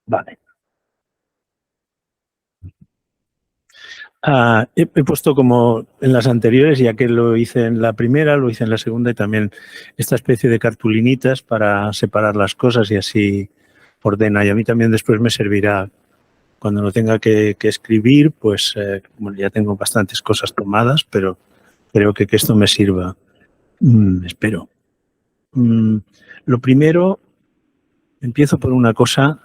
Vale. He puesto como en las anteriores, ya que lo hice en la primera, lo hice en la segunda y también esta especie de cartulinitas para separar las cosas y así ordena. Y a mí también después me servirá cuando lo tenga que escribir, pues bueno, ya tengo bastantes cosas tomadas, pero creo que esto me sirva. Espero. Lo primero, empiezo por una cosa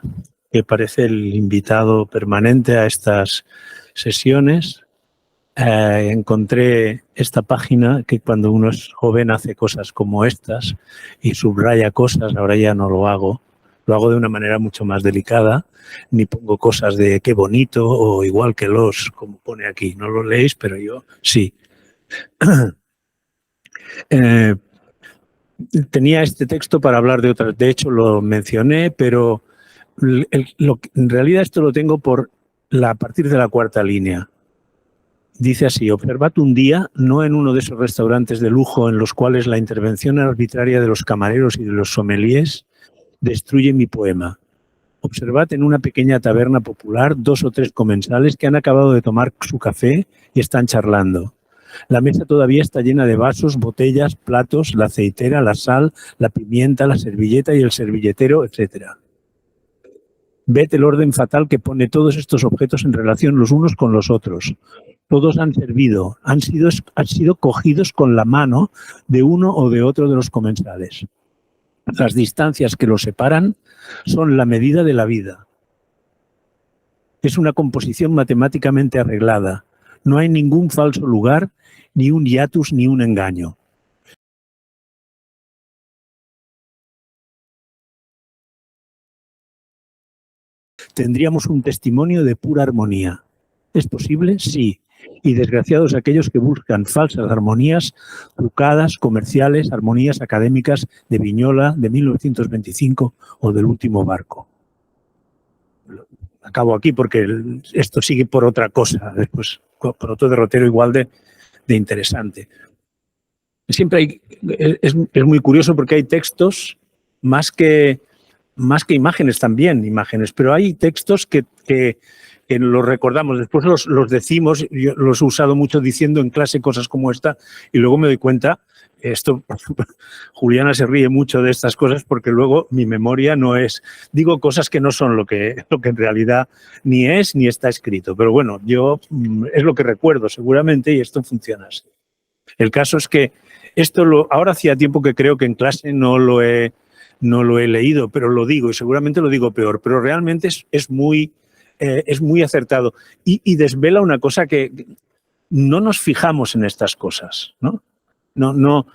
que parece el invitado permanente a estas sesiones. Encontré esta página que cuando uno es joven hace cosas como estas y subraya cosas, ahora ya no lo hago de una manera mucho más delicada, ni pongo cosas de qué bonito o igual que los, como pone aquí, no lo leéis, pero yo sí. Tenía este texto para hablar de otras, de hecho lo mencioné, pero en realidad esto lo tengo a partir de la cuarta línea. Dice así: observad un día, no en uno de esos restaurantes de lujo en los cuales la intervención arbitraria de los camareros y de los sommeliers destruye mi poema. Observad en una pequeña taberna popular 2 o 3 comensales que han acabado de tomar su café y están charlando. La mesa todavía está llena de vasos, botellas, platos, la aceitera, la sal, la pimienta, la servilleta y el servilletero, etc. Ved el orden fatal que pone todos estos objetos en relación los unos con los otros. Todos han servido, han sido cogidos con la mano de uno o de otro de los comensales. Las distancias que los separan son la medida de la vida. Es una composición matemáticamente arreglada. No hay ningún falso lugar, ni un hiatus, ni un engaño. Tendríamos un testimonio de pura armonía. ¿Es posible? Sí. Y desgraciados aquellos que buscan falsas armonías trucadas, comerciales, armonías académicas de Viñola, de 1925 o del Último Barco. Acabo aquí porque esto sigue por otra cosa, después por otro derrotero igual de interesante. Siempre es muy curioso porque hay textos más que imágenes también, pero hay textos que los recordamos, después los decimos, yo los he usado mucho diciendo en clase cosas como esta y luego me doy cuenta, Juliana se ríe mucho de estas cosas porque luego mi memoria no es, digo cosas que no son lo que en realidad ni es ni está escrito, pero bueno, yo es lo que recuerdo seguramente y esto funciona así. El caso es que ahora hacía tiempo que creo que en clase no lo he leído, pero lo digo y seguramente lo digo peor, pero realmente es muy acertado y desvela una cosa que no nos fijamos en estas cosas, ¿no? No,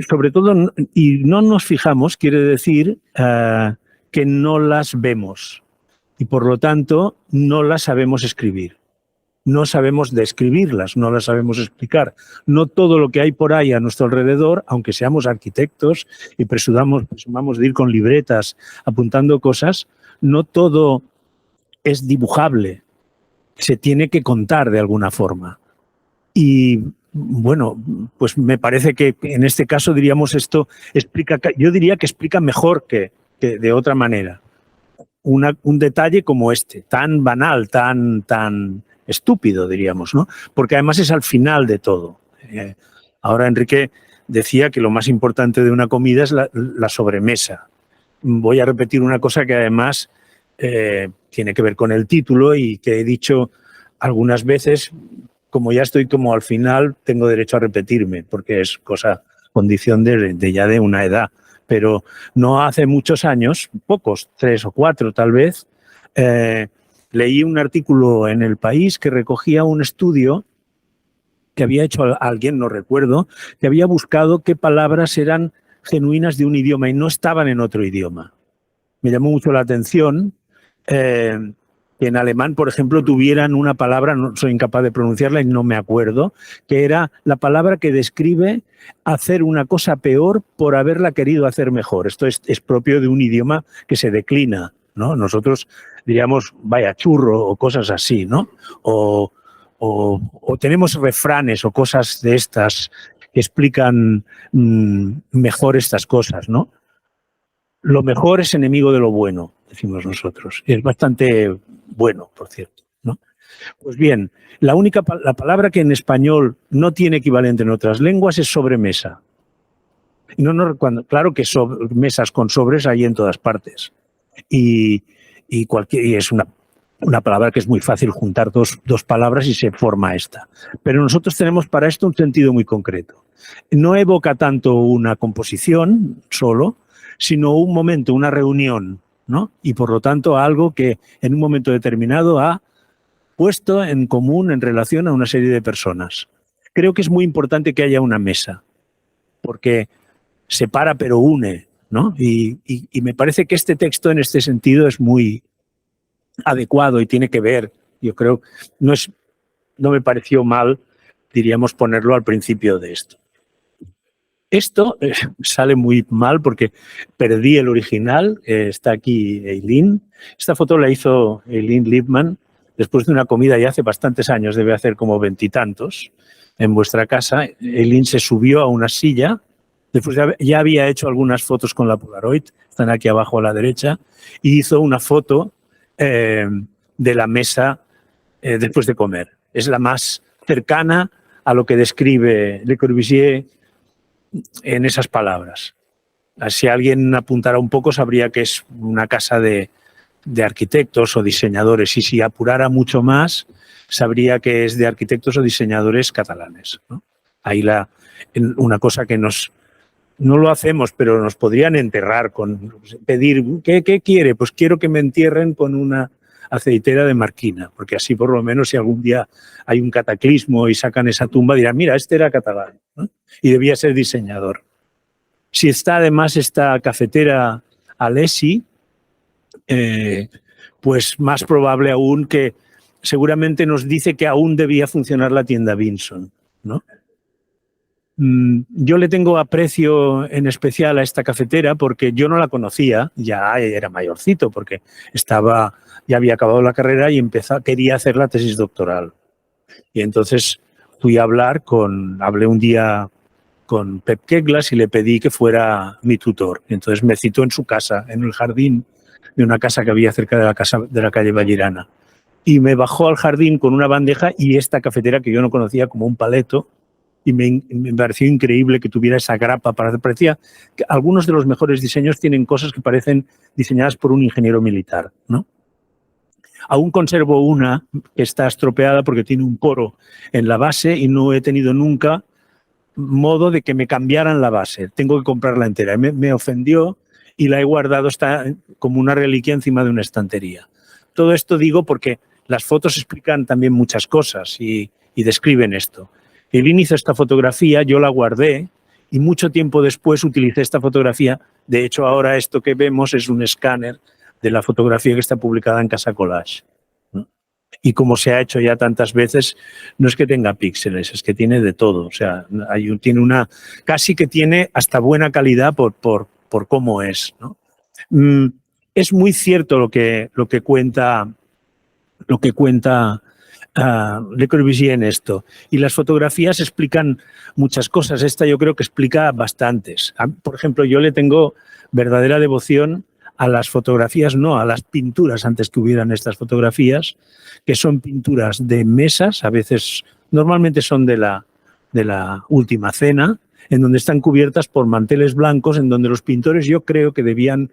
sobre todo, y no nos fijamos quiere decir que no las vemos y por lo tanto no las sabemos escribir. No sabemos describirlas, no las sabemos explicar. No todo lo que hay por ahí a nuestro alrededor, aunque seamos arquitectos y presumamos de ir con libretas apuntando cosas, no todo es dibujable. Se tiene que contar de alguna forma. Y bueno, pues me parece que en este caso diríamos esto explica, yo diría que explica mejor que de otra manera. Un detalle como este, tan banal, tan estúpido, diríamos, ¿no? Porque además es al final de todo. Ahora Enrique decía que lo más importante de una comida es la sobremesa. Voy a repetir una cosa que además tiene que ver con el título y que he dicho algunas veces, como ya estoy como al final, tengo derecho a repetirme, porque es condición ya de una edad. Pero no hace muchos años, pocos, 3 o 4 tal vez, leí un artículo en El País que recogía un estudio que había hecho alguien, no recuerdo, que había buscado qué palabras eran genuinas de un idioma y no estaban en otro idioma. Me llamó mucho la atención que en alemán, por ejemplo, tuvieran una palabra, no soy incapaz de pronunciarla y no me acuerdo, que era la palabra que describe hacer una cosa peor por haberla querido hacer mejor. Esto es propio de un idioma que se declina, ¿no? Nosotros diríamos vaya churro o cosas así, ¿no? O tenemos refranes o cosas de estas que explican mejor estas cosas, ¿no? lo mejor es enemigo de lo bueno, decimos nosotros. Es bastante bueno, por cierto, ¿no? Pues bien, la palabra que en español no tiene equivalente en otras lenguas es sobremesa. Claro que mesas con sobres hay en todas partes. Y es una palabra que es muy fácil juntar dos palabras y se forma esta. Pero nosotros tenemos para esto un sentido muy concreto. No evoca tanto una composición solo, sino un momento, una reunión, ¿no? Y por lo tanto algo que en un momento determinado ha puesto en común en relación a una serie de personas. Creo que es muy importante que haya una mesa, porque separa pero une, ¿no? Y me parece que este texto en este sentido es muy adecuado y tiene que ver, yo creo, no me pareció mal, diríamos, ponerlo al principio de esto. Esto sale muy mal porque perdí el original, está aquí Eileen. Esta foto la hizo Eileen Liebman después de una comida ya hace bastantes años, debe hacer como 20 y tantos, en vuestra casa. Eileen se subió a una silla, después ya había hecho algunas fotos con la Polaroid, están aquí abajo a la derecha, y hizo una foto de la mesa después de comer. Es la más cercana a lo que describe Le Corbusier en esas palabras. Si alguien apuntara un poco, sabría que es una casa de arquitectos o diseñadores, y si apurara mucho más, sabría que es de arquitectos o diseñadores catalanes, ¿no? Ahí una cosa que no lo hacemos, pero nos podrían enterrar con pedir, ¿qué quiere? Pues quiero que me entierren con una aceitera de Marquina, porque así por lo menos si algún día hay un cataclismo y sacan esa tumba, dirán, mira, este era catalán, ¿no? Y debía ser diseñador. Si está además esta cafetera Alessi, pues más probable aún que seguramente nos dice que aún debía funcionar la tienda Vinson, ¿no? Yo le tengo aprecio en especial a esta cafetera porque yo no la conocía, ya era mayorcito porque ya había acabado la carrera y quería hacer la tesis doctoral. Y entonces hablé un día con Pep Keglas y le pedí que fuera mi tutor. Entonces me citó en su casa, en el jardín de una casa que había cerca de la calle Vallirana. Y me bajó al jardín con una bandeja y esta cafetera que yo no conocía como un paleto, y me pareció increíble que tuviera esa grapa. Parecía que algunos de los mejores diseños tienen cosas que parecen diseñadas por un ingeniero militar, ¿no? Aún conservo una que está estropeada porque tiene un poro en la base y no he tenido nunca modo de que me cambiaran la base. Tengo que comprarla entera. Me ofendió y la he guardado, está como una reliquia encima de una estantería. Todo esto digo porque las fotos explican también muchas cosas y describen esto. Eileen hizo esta fotografía, yo la guardé y mucho tiempo después utilicé esta fotografía. De hecho, ahora esto que vemos es un escáner de la fotografía que está publicada en Casa Collage. Y como se ha hecho ya tantas veces, no es que tenga píxeles, es que tiene de todo. O sea, casi que tiene hasta buena calidad por cómo es, ¿no? Es muy cierto lo que cuenta Le Corbusier en esto. Y las fotografías explican muchas cosas. Esta yo creo que explica bastantes. Por ejemplo, yo le tengo verdadera devoción a las fotografías, no, a las pinturas antes que hubieran estas fotografías, que son pinturas de mesas, a veces, normalmente son de la Última Cena, en donde están cubiertas por manteles blancos, en donde los pintores yo creo que debían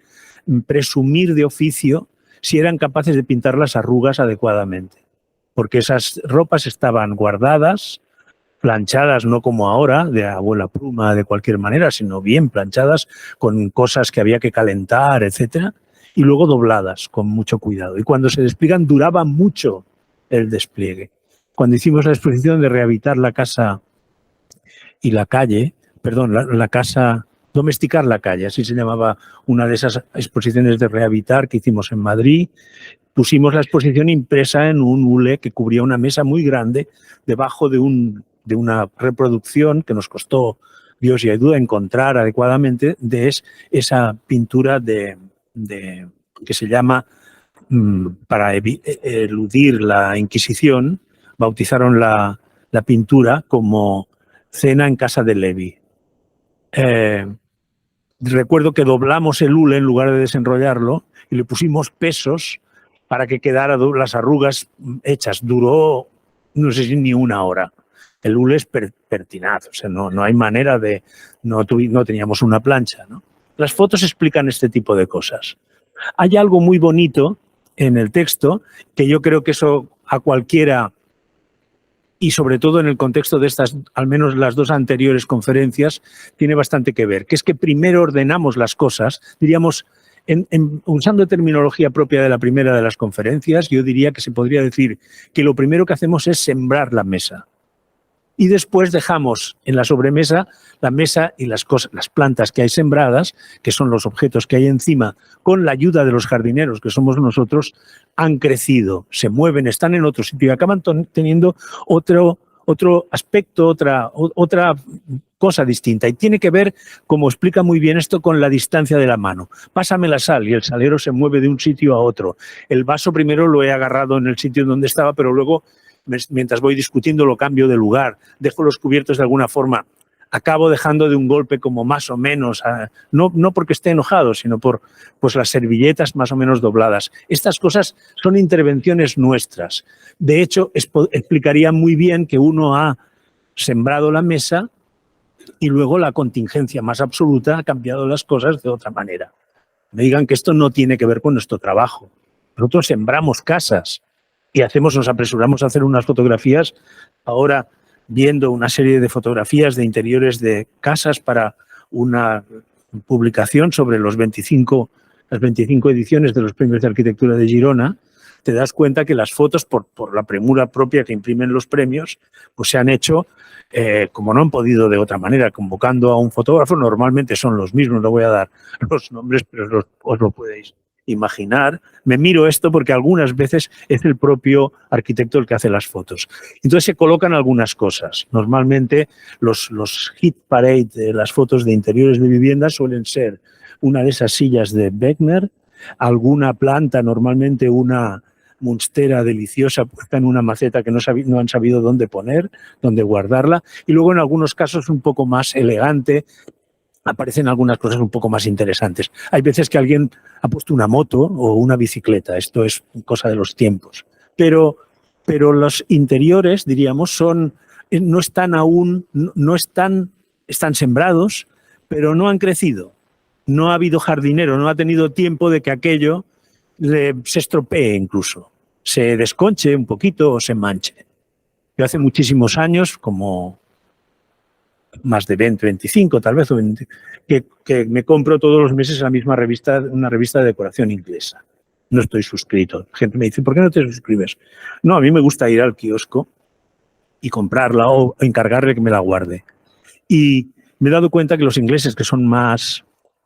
presumir de oficio si eran capaces de pintar las arrugas adecuadamente, porque esas ropas estaban guardadas, planchadas, no como ahora, de abuela pluma, de cualquier manera, sino bien planchadas, con cosas que había que calentar, etcétera, y luego dobladas con mucho cuidado. Y cuando se despliegan duraba mucho el despliegue. Cuando hicimos la exposición de Rehabilitar la casa y la calle, perdón, la casa, domesticar la calle, así se llamaba una de esas exposiciones de Rehabilitar que hicimos en Madrid, pusimos la exposición impresa en un hule que cubría una mesa muy grande debajo de una reproducción que nos costó Dios y ayuda a encontrar adecuadamente de esa pintura que se llama, para eludir la Inquisición, bautizaron la pintura como Cena en casa de Levi. recuerdo que doblamos el hule en lugar de desenrollarlo y le pusimos pesos para que quedara las arrugas hechas. Duró, no sé si ni una hora. El hule es pertinaz, o sea, no hay manera de... No teníamos una plancha, ¿no? Las fotos explican este tipo de cosas. Hay algo muy bonito en el texto que yo creo que eso a cualquiera, y sobre todo en el contexto de estas, al menos las dos anteriores conferencias, tiene bastante que ver, que es que primero ordenamos las cosas, diríamos, usando terminología propia de la primera de las conferencias, yo diría que se podría decir que lo primero que hacemos es sembrar la mesa. Y después dejamos en la sobremesa la mesa y las cosas, las plantas que hay sembradas, que son los objetos que hay encima, con la ayuda de los jardineros, que somos nosotros, han crecido, se mueven, están en otro sitio y acaban teniendo otro aspecto, otra cosa distinta. Y tiene que ver, como explica muy bien esto, con la distancia de la mano. Pásame la sal y el salero se mueve de un sitio a otro. El vaso primero lo he agarrado en el sitio donde estaba, pero luego, mientras voy discutiendo, lo cambio de lugar, dejo los cubiertos de alguna forma, acabo dejando de un golpe como más o menos, no porque esté enojado, sino por pues las servilletas más o menos dobladas. Estas cosas son intervenciones nuestras. De hecho, explicaría muy bien que uno ha sembrado la mesa y luego la contingencia más absoluta ha cambiado las cosas de otra manera. Me digan que esto no tiene que ver con nuestro trabajo. Nosotros sembramos casas y nos apresuramos a hacer unas fotografías, ahora viendo una serie de fotografías de interiores de casas para una publicación sobre las 25 ediciones de los Premios de Arquitectura de Girona, te das cuenta que las fotos, por la premura propia que imprimen los premios, pues se han hecho como no han podido de otra manera, convocando a un fotógrafo. Normalmente son los mismos, no voy a dar los nombres, pero os lo podéis imaginar. Me miro esto porque algunas veces es el propio arquitecto el que hace las fotos. Entonces se colocan algunas cosas. Normalmente los hit parade de las fotos de interiores de viviendas suelen ser una de esas sillas de Beckner, alguna planta, normalmente una monstera deliciosa puesta en una maceta que no han sabido dónde poner, dónde guardarla, y luego en algunos casos un poco más elegante, aparecen algunas cosas un poco más interesantes. Hay veces que alguien ha puesto una moto o una bicicleta, esto es cosa de los tiempos. Pero los interiores, diríamos, no están aún, están sembrados, pero no han crecido. No ha habido jardinero, no ha tenido tiempo de que aquello se estropee incluso, se desconche un poquito o se manche. Yo hace muchísimos años, como más de 20, 25 tal vez, que me compro todos los meses la misma revista, una revista de decoración inglesa. No estoy suscrito. Gente me dice, ¿por qué no te suscribes? No, a mí me gusta ir al kiosco y comprarla o encargarle que me la guarde. Y me he dado cuenta que los ingleses, que son más,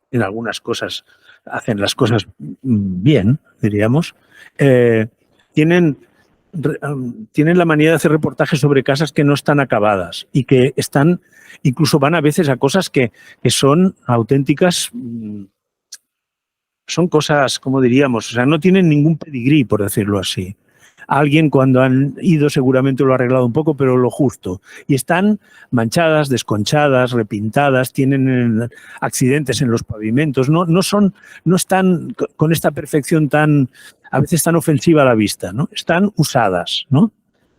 en algunas cosas, hacen las cosas bien, diríamos, tienen la manía de hacer reportajes sobre casas que no están acabadas y que incluso van a veces a cosas que son auténticas, son cosas, como diríamos, o sea, no tienen ningún pedigrí, por decirlo así. Alguien cuando han ido seguramente lo ha arreglado un poco, pero lo justo. Y están manchadas, desconchadas, repintadas, tienen accidentes en los pavimentos, no están con esta perfección a veces tan ofensiva a la vista, ¿no? Están usadas, ¿no?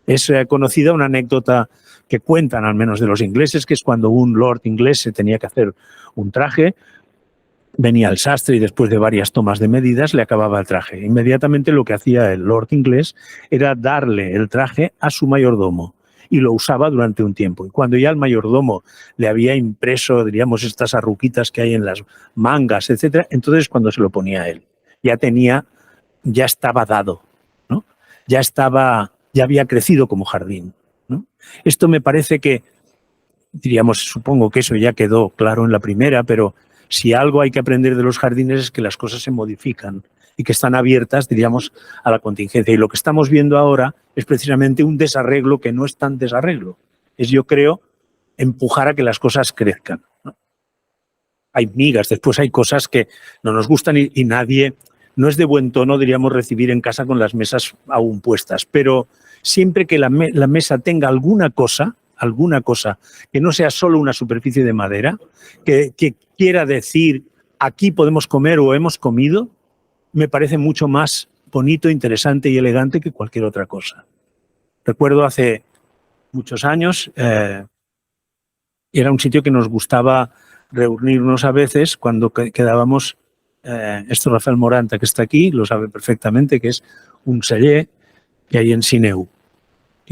Es conocida una anécdota que cuentan al menos de los ingleses, que es cuando un lord inglés se tenía que hacer un traje, venía el sastre y después de varias tomas de medidas le acababa el traje. Inmediatamente lo que hacía el lord inglés era darle el traje a su mayordomo y lo usaba durante un tiempo. Y cuando ya el mayordomo le había impreso, diríamos, estas arruquitas que hay en las mangas, etcétera, entonces cuando se lo ponía a él, ya estaba dado, ¿no? Ya había crecido como jardín, ¿no? Esto me parece que, diríamos, supongo que eso ya quedó claro en la primera, pero si algo hay que aprender de los jardines es que las cosas se modifican y que están abiertas, diríamos, a la contingencia. Y lo que estamos viendo ahora es precisamente un desarreglo que no es tan desarreglo. Es, yo creo, empujar a que las cosas crezcan, ¿no? Hay migas, después hay cosas que no nos gustan y nadie, no es de buen tono, diríamos, recibir en casa con las mesas aún puestas, pero siempre que la mesa tenga alguna cosa, alguna cosa que no sea solo una superficie de madera, que quiera decir aquí podemos comer o hemos comido, me parece mucho más bonito, interesante y elegante que cualquier otra cosa. Recuerdo hace muchos años, era un sitio que nos gustaba reunirnos a veces cuando quedábamos, esto Rafael Moranta, que está aquí, lo sabe perfectamente, que es un celler que hay en Sineu.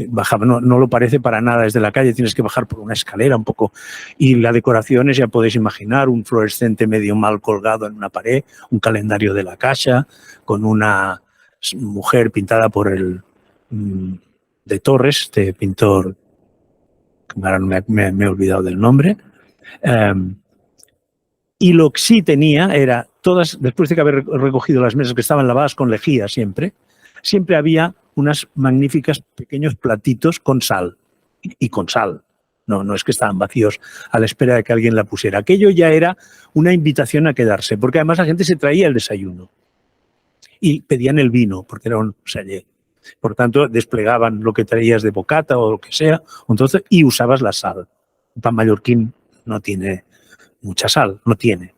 Bajaba, no lo parece para nada desde la calle, tienes que bajar por una escalera un poco. Y la decoración es, ya podéis imaginar, un fluorescente medio mal colgado en una pared, un calendario de la Caixa, con una mujer pintada por el de Torres, este pintor, ahora me he olvidado del nombre. Y lo que sí tenía era, todas, después de que haber recogido las mesas que estaban lavadas con lejía siempre había unas magníficas pequeños platitos con sal, y con sal. No es que estaban vacíos a la espera de que alguien la pusiera. Aquello ya era una invitación a quedarse, porque además la gente se traía el desayuno y pedían el vino, porque era un celler. Por tanto, desplegaban lo que traías de bocata o lo que sea, entonces, y usabas la sal. El pan mallorquín no tiene mucha sal, no tiene.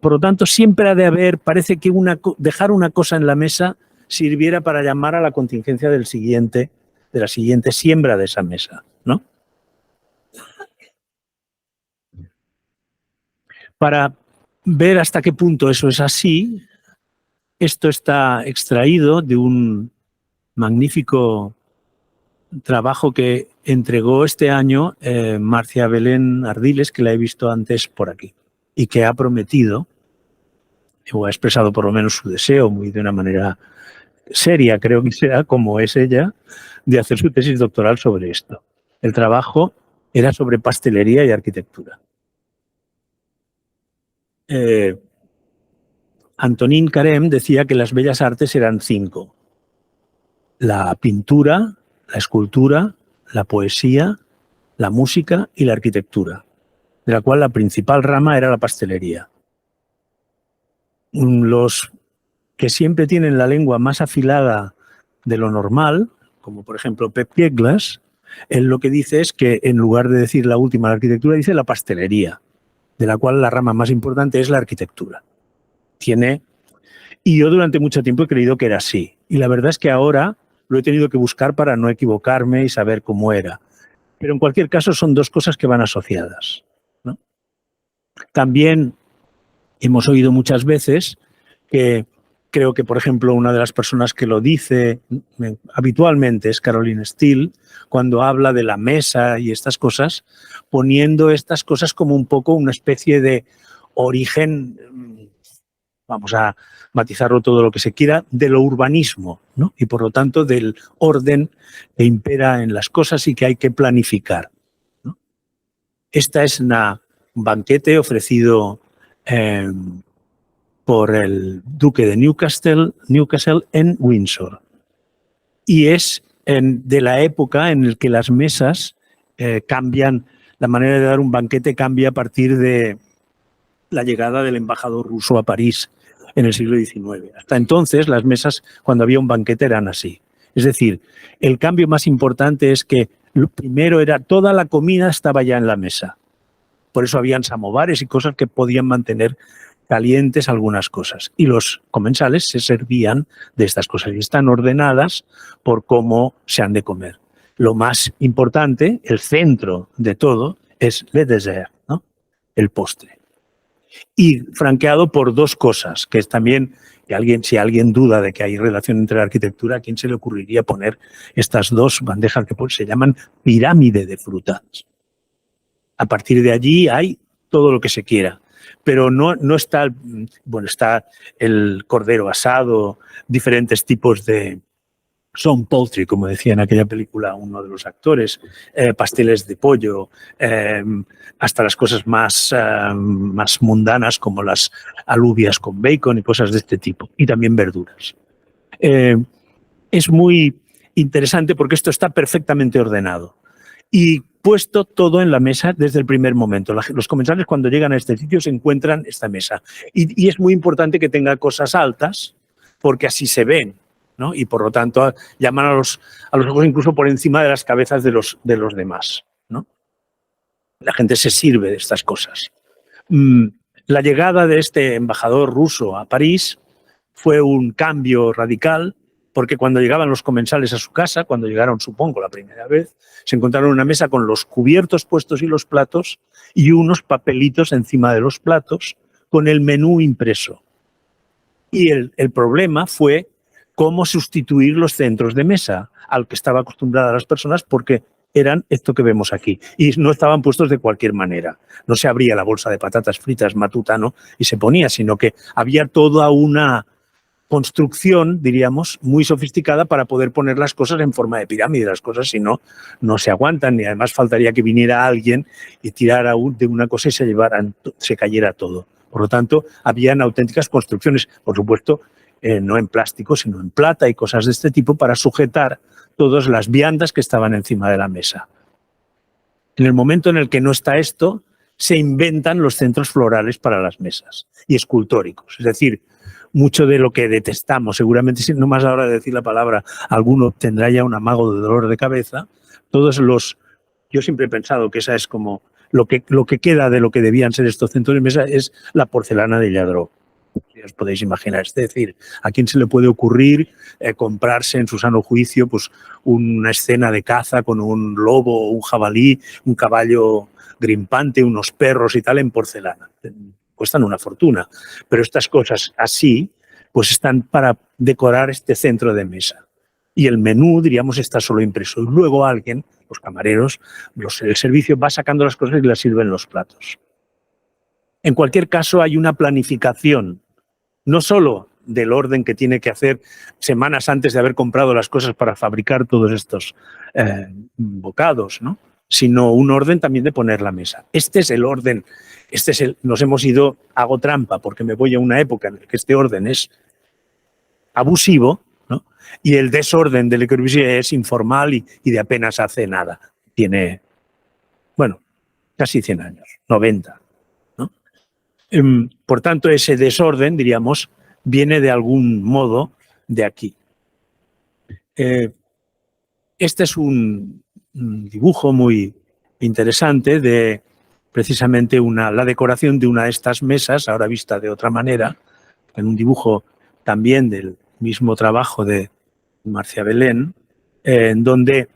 Por lo tanto, siempre ha de haber, parece que dejar una cosa en la mesa sirviera para llamar a la contingencia del siguiente, de la siguiente siembra de esa mesa, ¿no? Para ver hasta qué punto eso es así, esto está extraído de un magnífico trabajo que entregó este año Marcia Belén Ardiles, que la he visto antes por aquí, y que ha prometido, o ha expresado por lo menos su deseo muy de una manera seria, creo que será, como es ella, de hacer su tesis doctoral sobre esto. El trabajo era sobre pastelería y arquitectura. Antonín Carême decía que las bellas artes eran 5. La pintura, la escultura, la poesía, la música y la arquitectura, de la cual la principal rama era la pastelería. Los que siempre tienen la lengua más afilada de lo normal, como por ejemplo Pep Pieglas, él lo que dice es que en lugar de decir la última, la arquitectura, dice la pastelería, de la cual la rama más importante es la arquitectura. Y yo durante mucho tiempo he creído que era así. Y la verdad es que ahora lo he tenido que buscar para no equivocarme y saber cómo era. Pero en cualquier caso son dos cosas que van asociadas, ¿no? También hemos oído muchas veces que creo que, por ejemplo, una de las personas que lo dice habitualmente es Caroline Steele, cuando habla de la mesa y estas cosas, poniendo estas cosas como un poco una especie de origen, vamos a matizarlo todo lo que se quiera, de lo urbanismo, ¿no? Y por lo tanto del orden que impera en las cosas y que hay que planificar, ¿no? Esta es un banquete ofrecido por el duque de Newcastle en Windsor. Y es de la época en la que las mesas cambian, la manera de dar un banquete cambia a partir de la llegada del embajador ruso a París en el siglo XIX. Hasta entonces las mesas, cuando había un banquete, eran así. Es decir, el cambio más importante es que lo primero era toda la comida estaba ya en la mesa. Por eso habían samovares y cosas que podían mantener calientes algunas cosas. Y los comensales se servían de estas cosas y están ordenadas por cómo se han de comer. Lo más importante, el centro de todo, es le dessert, ¿no? El postre. Y franqueado por dos cosas, que es también, si alguien duda de que hay relación entre la arquitectura, ¿a quién se le ocurriría poner estas dos bandejas que se llaman pirámide de frutas? A partir de allí hay todo lo que se quiera, pero no está, bueno, está el cordero asado, diferentes tipos de son poultry, como decía en aquella película uno de los actores, pasteles de pollo, hasta las cosas más mundanas como las alubias con bacon y cosas de este tipo, y también verduras. Es muy interesante porque esto está perfectamente ordenado y puesto todo en la mesa desde el primer momento. Los comensales cuando llegan a este sitio se encuentran esta mesa y es muy importante que tenga cosas altas porque así se ven, ¿no? Y por lo tanto llaman a los ojos incluso por encima de las cabezas de los demás, ¿no? La gente se sirve de estas cosas. La llegada de este embajador ruso a París fue un cambio radical, porque cuando llegaban los comensales a su casa, cuando llegaron, supongo, la primera vez, se encontraron una mesa con los cubiertos puestos y los platos y unos papelitos encima de los platos con el menú impreso. Y el problema fue cómo sustituir los centros de mesa al que estaba acostumbradas las personas, porque eran esto que vemos aquí. Y no estaban puestos de cualquier manera. No se abría la bolsa de patatas fritas matutano y se ponía, sino que había toda una construcción, diríamos, muy sofisticada para poder poner las cosas en forma de pirámide. Las cosas, si no, no se aguantan, y además faltaría que viniera alguien y tirara de una cosa y se cayera todo. Por lo tanto, habían auténticas construcciones, por supuesto, no en plástico, sino en plata y cosas de este tipo para sujetar todas las viandas que estaban encima de la mesa. En el momento en el que no está esto, se inventan los centros florales para las mesas y escultóricos. Es decir, mucho de lo que detestamos, seguramente, si no más ahora de decir la palabra, alguno tendrá ya un amago de dolor de cabeza. Yo siempre he pensado que esa es como lo que queda de lo que debían ser estos centros de mesa, es la porcelana de Lladró. Si os podéis imaginar, es decir, ¿a quién se le puede ocurrir comprarse en su sano juicio pues una escena de caza con un lobo, un jabalí, un caballo grimpante, unos perros y tal en porcelana? Cuestan una fortuna, pero estas cosas así pues están para decorar este centro de mesa. Y el menú, diríamos, está solo impreso. Y luego alguien, los camareros, el servicio va sacando las cosas y las sirve en los platos. En cualquier caso, hay una planificación, no solo del orden que tiene que hacer semanas antes de haber comprado las cosas para fabricar todos estos bocados, ¿no? Sino un orden también de poner la mesa. Este es el orden, nos hemos ido, hago trampa porque me voy a una época en la que este orden es abusivo, ¿no? Y el desorden de Le Corbusier es informal y de apenas hace nada. Tiene, bueno, casi 100 años, 90. Por tanto, ese desorden, diríamos, viene de algún modo de aquí. Este es un dibujo muy interesante de precisamente la decoración de una de estas mesas, ahora vista de otra manera, en un dibujo también del mismo trabajo de Marcia Belén, en donde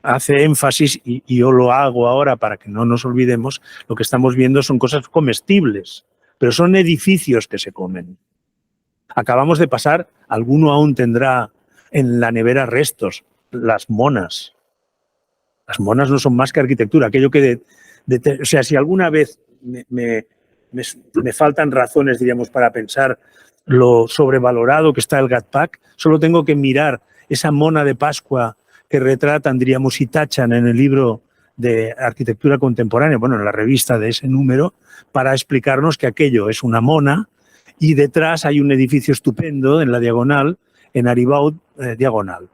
hace énfasis, y yo lo hago ahora para que no nos olvidemos, lo que estamos viendo son cosas comestibles, pero son edificios que se comen. Acabamos de pasar, alguno aún tendrá en la nevera restos, las monas. Las monas no son más que arquitectura. Aquello que o sea, si alguna vez me faltan razones, diríamos, para pensar lo sobrevalorado que está el Gatpac, solo tengo que mirar esa mona de Pascua que retratan, diríamos, y tachan en el libro de arquitectura contemporánea, bueno, en la revista de ese número, para explicarnos que aquello es una mona y detrás hay un edificio estupendo en la diagonal, en Aribaud, diagonal.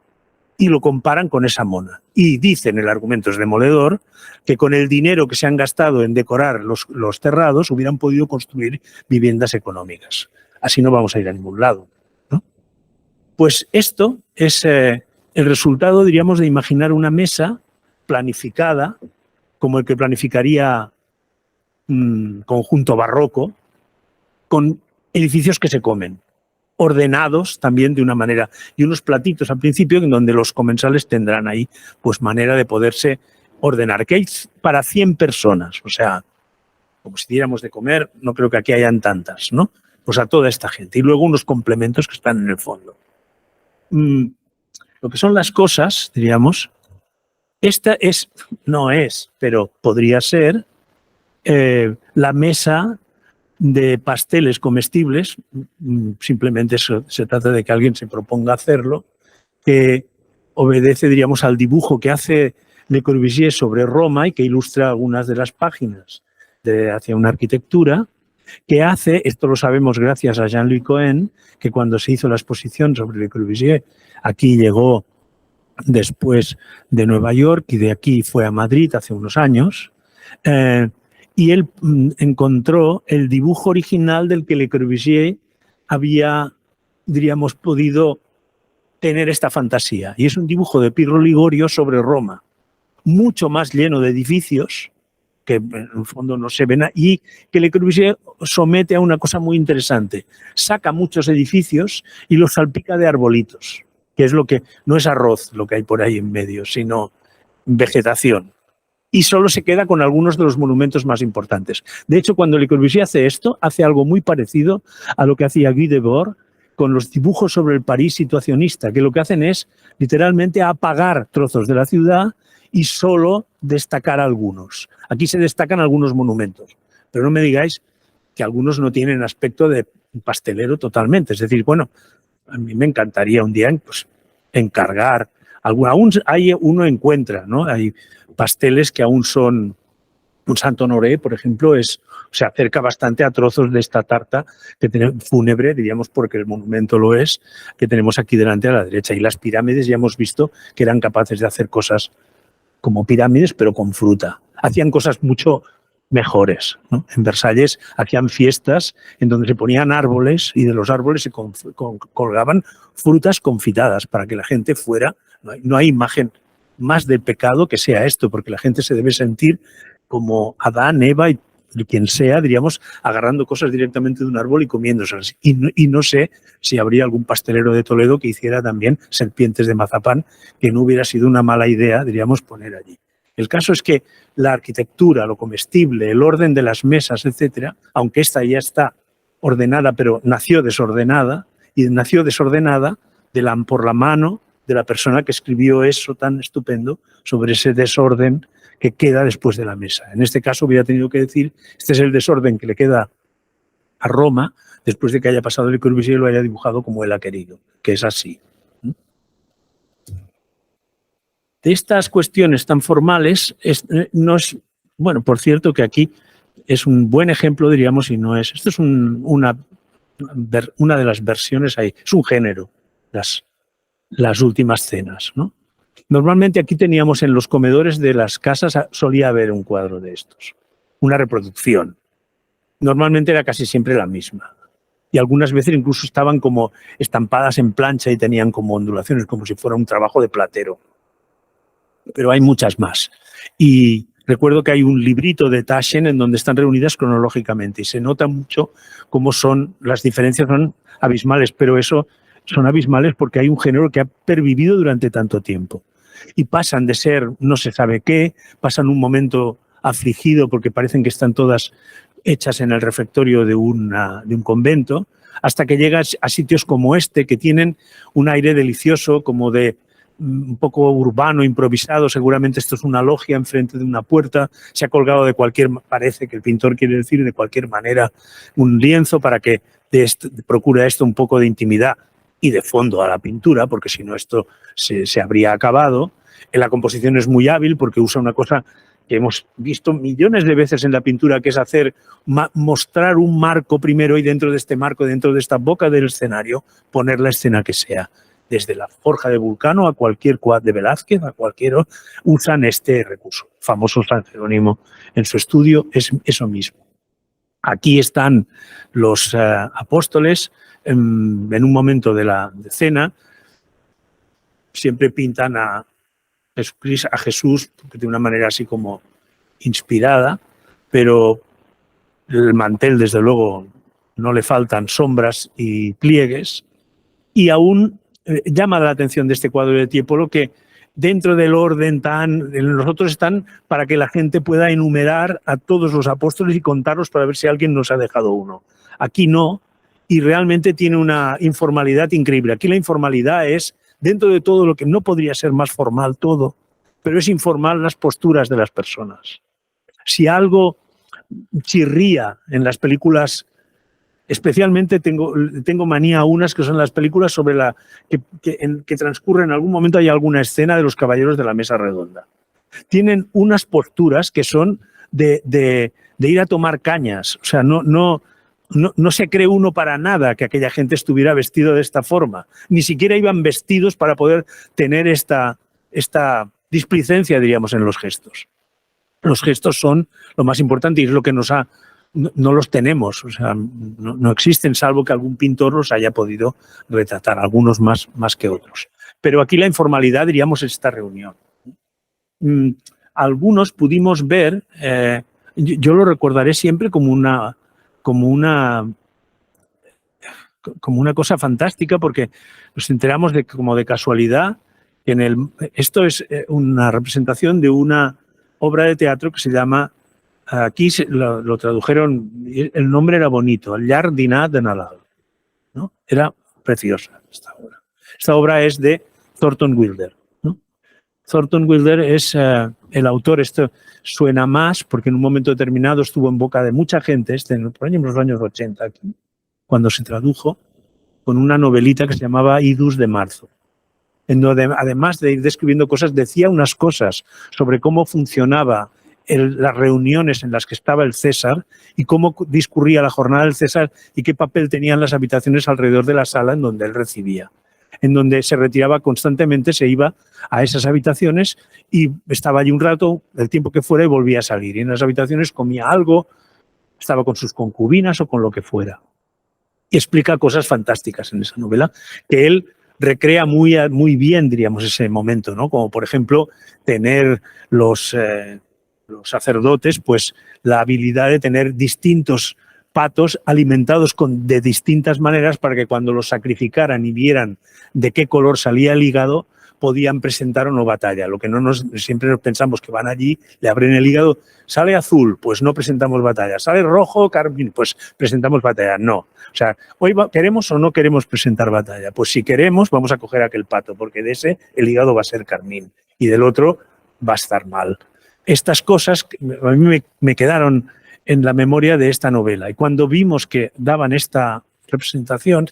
Y lo comparan con esa mona. Y dicen, el argumento es demoledor, que con el dinero que se han gastado en decorar los terrados hubieran podido construir viviendas económicas. Así no vamos a ir a ningún lado, ¿no? Pues esto es el resultado, diríamos, de imaginar una mesa planificada, como el que planificaría un conjunto barroco, con edificios que se comen, ordenados también de una manera, y unos platitos al principio en donde los comensales tendrán ahí pues manera de poderse ordenar, que hay para 100 personas, o sea, como si diéramos de comer, no creo que aquí hayan tantas, ¿no? Pues a toda esta gente, y luego unos complementos que están en el fondo. Lo que son las cosas, diríamos, esta no es, pero podría ser la mesa de pasteles comestibles, simplemente se trata de que alguien se proponga hacerlo, que obedece, diríamos, al dibujo que hace Le Corbusier sobre Roma y que ilustra algunas de las páginas hacia una arquitectura, que hace, esto lo sabemos gracias a Jean-Louis Cohen, que cuando se hizo la exposición sobre Le Corbusier, aquí llegó después de Nueva York y de aquí fue a Madrid hace unos años, y él encontró el dibujo original del que Le Corbusier había, diríamos, podido tener esta fantasía. Y es un dibujo de Pirro Ligorio sobre Roma, mucho más lleno de edificios, que en el fondo no se ven, y que Le Corbusier somete a una cosa muy interesante. Saca muchos edificios y los salpica de arbolitos, que es lo que, no es arroz lo que hay por ahí en medio, sino vegetación. Y solo se queda con algunos de los monumentos más importantes. De hecho, cuando Le Corbusier hace esto, hace algo muy parecido a lo que hacía Guy Debord con los dibujos sobre el París situacionista, que lo que hacen es literalmente apagar trozos de la ciudad y solo destacar algunos. Aquí se destacan algunos monumentos, pero no me digáis que algunos no tienen aspecto de pastelero totalmente. Es decir, bueno, a mí me encantaría un día pues, encargar alguna. Aún hay, uno encuentra, ¿no? Hay pasteles que aún son. Un Saint Honoré, por ejemplo, se acerca bastante a trozos de esta tarta que tenemos, fúnebre, diríamos, porque el monumento lo es, que tenemos aquí delante a la derecha. Y las pirámides ya hemos visto que eran capaces de hacer cosas como pirámides, pero con fruta. Hacían cosas mucho mejores, ¿no? En Versalles hacían fiestas en donde se ponían árboles y de los árboles se colgaban frutas confitadas para que la gente fuera. No hay imagen más del pecado que sea esto, porque la gente se debe sentir como Adán, Eva y quien sea, diríamos, agarrando cosas directamente de un árbol y comiéndoselas. Y no sé si habría algún pastelero de Toledo que hiciera también serpientes de mazapán, que no hubiera sido una mala idea, diríamos, poner allí. El caso es que la arquitectura, lo comestible, el orden de las mesas, etcétera, aunque esta ya está ordenada, pero nació desordenada, y nació desordenada por la mano de la persona que escribió eso tan estupendo sobre ese desorden que queda después de la mesa. En este caso hubiera tenido que decir, este es el desorden que le queda a Roma después de que haya pasado Le Corbusier y lo haya dibujado como él ha querido, que es así. De estas cuestiones tan formales, no es, bueno, por cierto que aquí es un buen ejemplo, diríamos, y no es, esto es una de las versiones ahí, es un género, las últimas cenas, ¿no? Normalmente aquí teníamos en los comedores de las casas, solía haber un cuadro de estos, una reproducción. Normalmente era casi siempre la misma. Y algunas veces incluso estaban como estampadas en plancha y tenían como ondulaciones, como si fuera un trabajo de platero. Pero hay muchas más. Y recuerdo que hay un librito de Taschen en donde están reunidas cronológicamente y se nota mucho cómo son, las diferencias son abismales, pero eso son abismales porque hay un género que ha pervivido durante tanto tiempo. Y pasan de ser no se sabe qué, pasan un momento afligido porque parecen que están todas hechas en el refectorio de un convento, hasta que llegas a sitios como este, que tienen un aire delicioso, como de un poco urbano, improvisado. Seguramente esto es una logia enfrente de una puerta, se ha colgado de cualquier, parece que el pintor quiere decir de cualquier manera, un lienzo para que procure esto un poco de intimidad y de fondo a la pintura, porque si no esto se habría acabado. La composición es muy hábil porque usa una cosa que hemos visto millones de veces en la pintura, que es mostrar un marco primero y dentro de este marco, dentro de esta boca del escenario, poner la escena que sea. Desde la Forja de Vulcano a cualquier cuadro de Velázquez, a cualquiera, usan este recurso. Famoso San Jerónimo en su estudio es eso mismo. Aquí están los apóstoles en un momento de la cena. Siempre pintan a Jesús de una manera así como inspirada, pero el mantel, desde luego, no le faltan sombras y pliegues. Y aún llama la atención de este cuadro de Tiepolo que dentro del orden los otros están para que la gente pueda enumerar a todos los apóstoles y contarlos para ver si alguien nos ha dejado uno. Aquí no, y realmente tiene una informalidad increíble. Aquí la informalidad es, dentro de todo lo que no podría ser más formal todo, pero es informal las posturas de las personas. Si algo chirría en las películas, especialmente tengo manía a unas que son las películas sobre que transcurre en algún momento, hay alguna escena de los caballeros de la mesa redonda. Tienen unas posturas que son de ir a tomar cañas. O sea, no se cree uno para nada que aquella gente estuviera vestido de esta forma. Ni siquiera iban vestidos para poder tener esta displicencia, diríamos, en los gestos. Los gestos son lo más importante y es lo que nos ha no los tenemos, o sea, no existen, salvo que algún pintor los haya podido retratar, algunos más que otros. Pero aquí la informalidad, diríamos, es esta reunión. Algunos pudimos ver, yo lo recordaré siempre como una cosa fantástica, porque nos enteramos como de casualidad que esto es una representación de una obra de teatro que se llama, aquí lo tradujeron, el nombre era bonito, el Llar dinar de Nadal, ¿no? Era preciosa esta obra. Esta obra es de Thornton Wilder, ¿no? Thornton Wilder es el autor. Esto suena más porque en un momento determinado estuvo en boca de mucha gente, por los años 80, aquí, cuando se tradujo con una novelita que se llamaba Idus de marzo, en donde además de ir describiendo cosas, decía unas cosas sobre cómo funcionaba las reuniones en las que estaba el César y cómo discurría la jornada del César y qué papel tenían las habitaciones alrededor de la sala en donde él recibía, en donde se retiraba constantemente, se iba a esas habitaciones y estaba allí un rato, el tiempo que fuera, y volvía a salir. Y en las habitaciones comía algo, estaba con sus concubinas o con lo que fuera. Y explica cosas fantásticas en esa novela que él recrea muy bien, diríamos, ese momento, ¿no? Como, por ejemplo, tener los sacerdotes, pues la habilidad de tener distintos patos alimentados de distintas maneras para que cuando los sacrificaran y vieran de qué color salía el hígado, podían presentar o no batalla. Lo que siempre nos pensamos que van allí, le abren el hígado, sale azul, pues no presentamos batalla. Sale rojo, carmín, pues presentamos batalla. No. O sea, hoy ¿queremos o no queremos presentar batalla? Pues si queremos, vamos a coger aquel pato, porque de ese el hígado va a ser carmín y del otro va a estar mal. Estas cosas a mí me quedaron en la memoria de esta novela. Y cuando vimos que daban esta representación,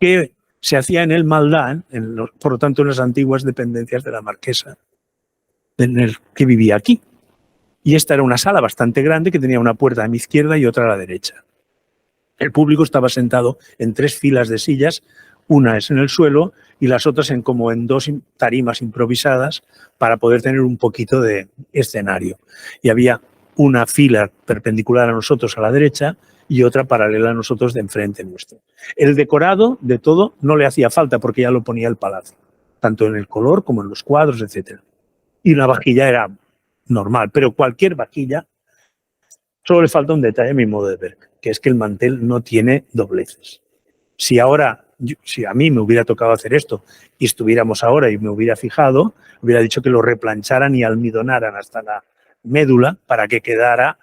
que se hacía en el Maldán, por lo tanto en las antiguas dependencias de la marquesa, que vivía aquí. Y esta era una sala bastante grande que tenía una puerta a mi izquierda y otra a la derecha. El público estaba sentado en 3 filas de sillas, una es en el suelo y las otras como en 2 tarimas improvisadas para poder tener un poquito de escenario. Y había una fila perpendicular a nosotros a la derecha y otra paralela a nosotros de enfrente nuestro. El decorado de todo no le hacía falta porque ya lo ponía el palacio, tanto en el color como en los cuadros, etc. Y la vajilla era normal, pero cualquier vajilla, solo le falta un detalle a mi modo de ver, que es que el mantel no tiene dobleces. Si a mí me hubiera tocado hacer esto y estuviéramos ahora y me hubiera fijado, hubiera dicho que lo replancharan y almidonaran hasta la médula para que quedara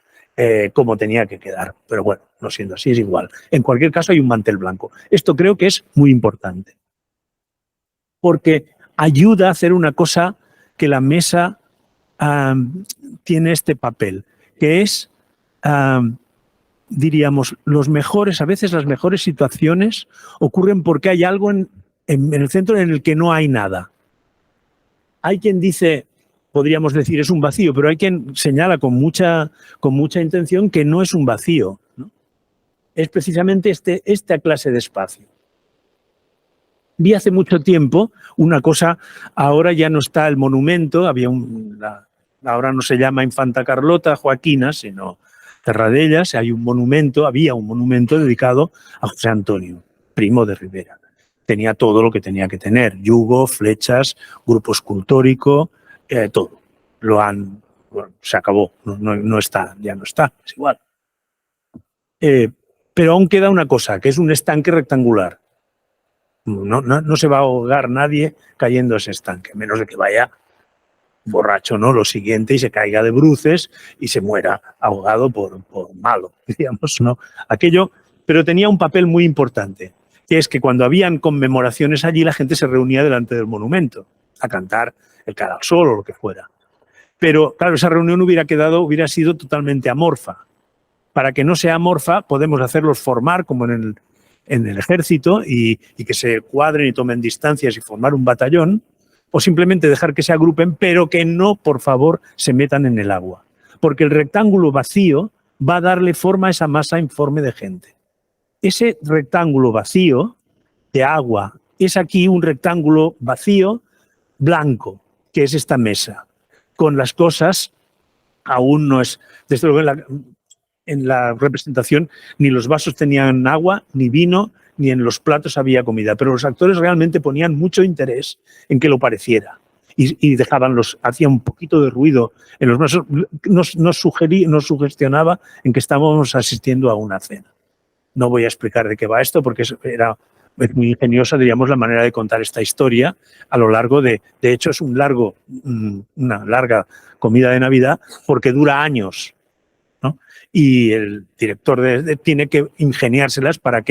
como tenía que quedar. Pero bueno, no siendo así, es igual. En cualquier caso hay un mantel blanco. Esto creo que es muy importante, porque ayuda a hacer una cosa que la mesa tiene este papel, que es, diríamos, a veces las mejores situaciones ocurren porque hay algo en el centro en el que no hay nada. Hay quien dice, podríamos decir, es un vacío, pero hay quien señala con mucha intención que no es un vacío, ¿no? Es precisamente esta clase de espacio. Vi hace mucho tiempo una cosa, ahora ya no está el monumento, ahora no se llama Infanta Carlota Joaquina, sino Terradellas, había un monumento dedicado a José Antonio, primo de Rivera. Tenía todo lo que tenía que tener, yugo, flechas, grupo escultórico, todo. Se acabó, no está, ya no está, es igual. Pero aún queda una cosa, que es un estanque rectangular. No se va a ahogar nadie cayendo a ese estanque, menos de que vaya borracho, ¿no? Lo siguiente, y se caiga de bruces y se muera ahogado por malo, digamos, ¿no? Aquello, pero tenía un papel muy importante, que es que cuando habían conmemoraciones allí, la gente se reunía delante del monumento a cantar el Cara al Sol o lo que fuera. Pero, claro, esa reunión hubiera sido totalmente amorfa. Para que no sea amorfa, podemos hacerlos formar como en el ejército y que se cuadren y tomen distancias y formar un batallón, o simplemente dejar que se agrupen, pero que no, por favor, se metan en el agua. Porque el rectángulo vacío va a darle forma a esa masa informe de gente. Ese rectángulo vacío de agua es aquí un rectángulo vacío blanco, que es esta mesa, con las cosas aún no es... Desde luego en la representación ni los vasos tenían agua, ni vino, ni en los platos había comida, pero los actores realmente ponían mucho interés en que lo pareciera y hacía un poquito de ruido en los vasos, nos sugestionaba en que estábamos asistiendo a una cena. No voy a explicar de qué va esto porque es muy ingeniosa, diríamos, la manera de contar esta historia a lo largo de hecho es una larga comida de Navidad porque dura años, ¿no? Y el director tiene que ingeniárselas para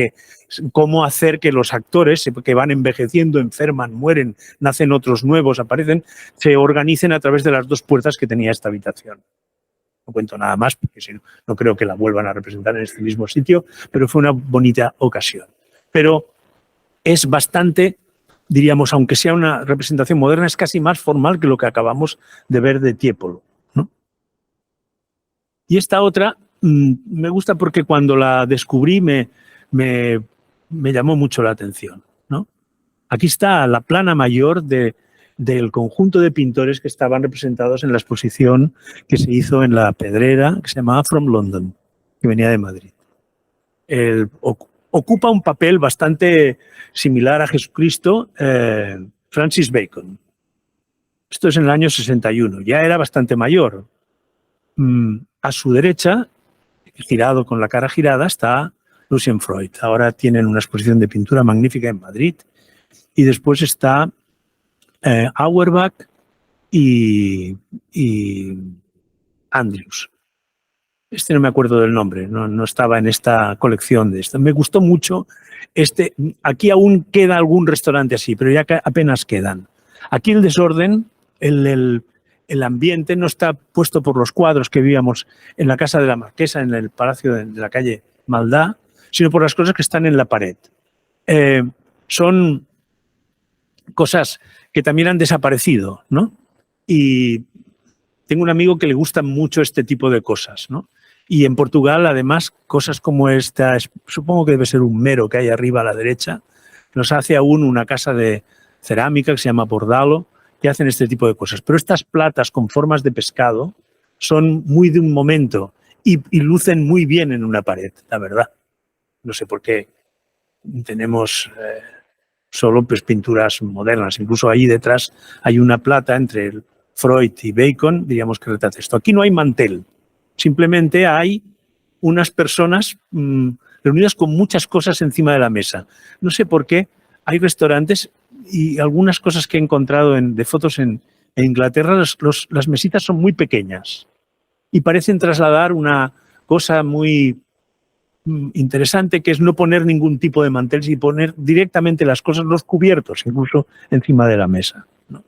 cómo hacer que los actores que van envejeciendo, enferman, mueren, nacen otros nuevos, aparecen, se organicen a través de las dos puertas que tenía esta habitación. No cuento nada más porque si no, no creo que la vuelvan a representar en este mismo sitio, pero fue una bonita ocasión. Pero es bastante, diríamos, aunque sea una representación moderna, es casi más formal que lo que acabamos de ver de Tiepolo, ¿no? Y esta otra me gusta porque cuando la descubrí me llamó mucho la atención, ¿no? Aquí está la plana mayor del conjunto de pintores que estaban representados en la exposición que se hizo en La Pedrera, que se llamaba From London, que venía de Madrid. Ocupa un papel bastante similar a Jesucristo, Francis Bacon. Esto es en el año 61, ya era bastante mayor. A su derecha, girado con la cara girada, está Lucian Freud. Ahora tienen una exposición de pintura magnífica en Madrid. Y después está Auerbach y Andrews. Este no me acuerdo del nombre, no estaba en esta colección de esto. Me gustó mucho. Aquí aún queda algún restaurante así, pero ya apenas quedan. Aquí el desorden, el ambiente no está puesto por los cuadros que vivíamos en la casa de la Marquesa, en el palacio de la calle Maldá, sino por las cosas que están en la pared. Son cosas que también han desaparecido, ¿no? Y tengo un amigo que le gustan mucho este tipo de cosas, ¿no? Y en Portugal, además, cosas como esta, supongo que debe ser un mero que hay arriba a la derecha, nos hace aún una casa de cerámica que se llama Bordalo, que hacen este tipo de cosas. Pero estas platas con formas de pescado son muy de un momento y lucen muy bien en una pared, la verdad. No sé por qué tenemos solo pues, pinturas modernas. Incluso ahí detrás hay una plata entre Freud y Bacon, diríamos que retrata esto. Aquí no hay mantel, simplemente hay unas personas reunidas con muchas cosas encima de la mesa. No sé por qué hay restaurantes y algunas cosas que he encontrado de fotos en Inglaterra, las mesitas son muy pequeñas y parecen trasladar una cosa muy interesante, que es no poner ningún tipo de mantel, sino poner directamente las cosas, los cubiertos, incluso encima de la mesa, ¿no?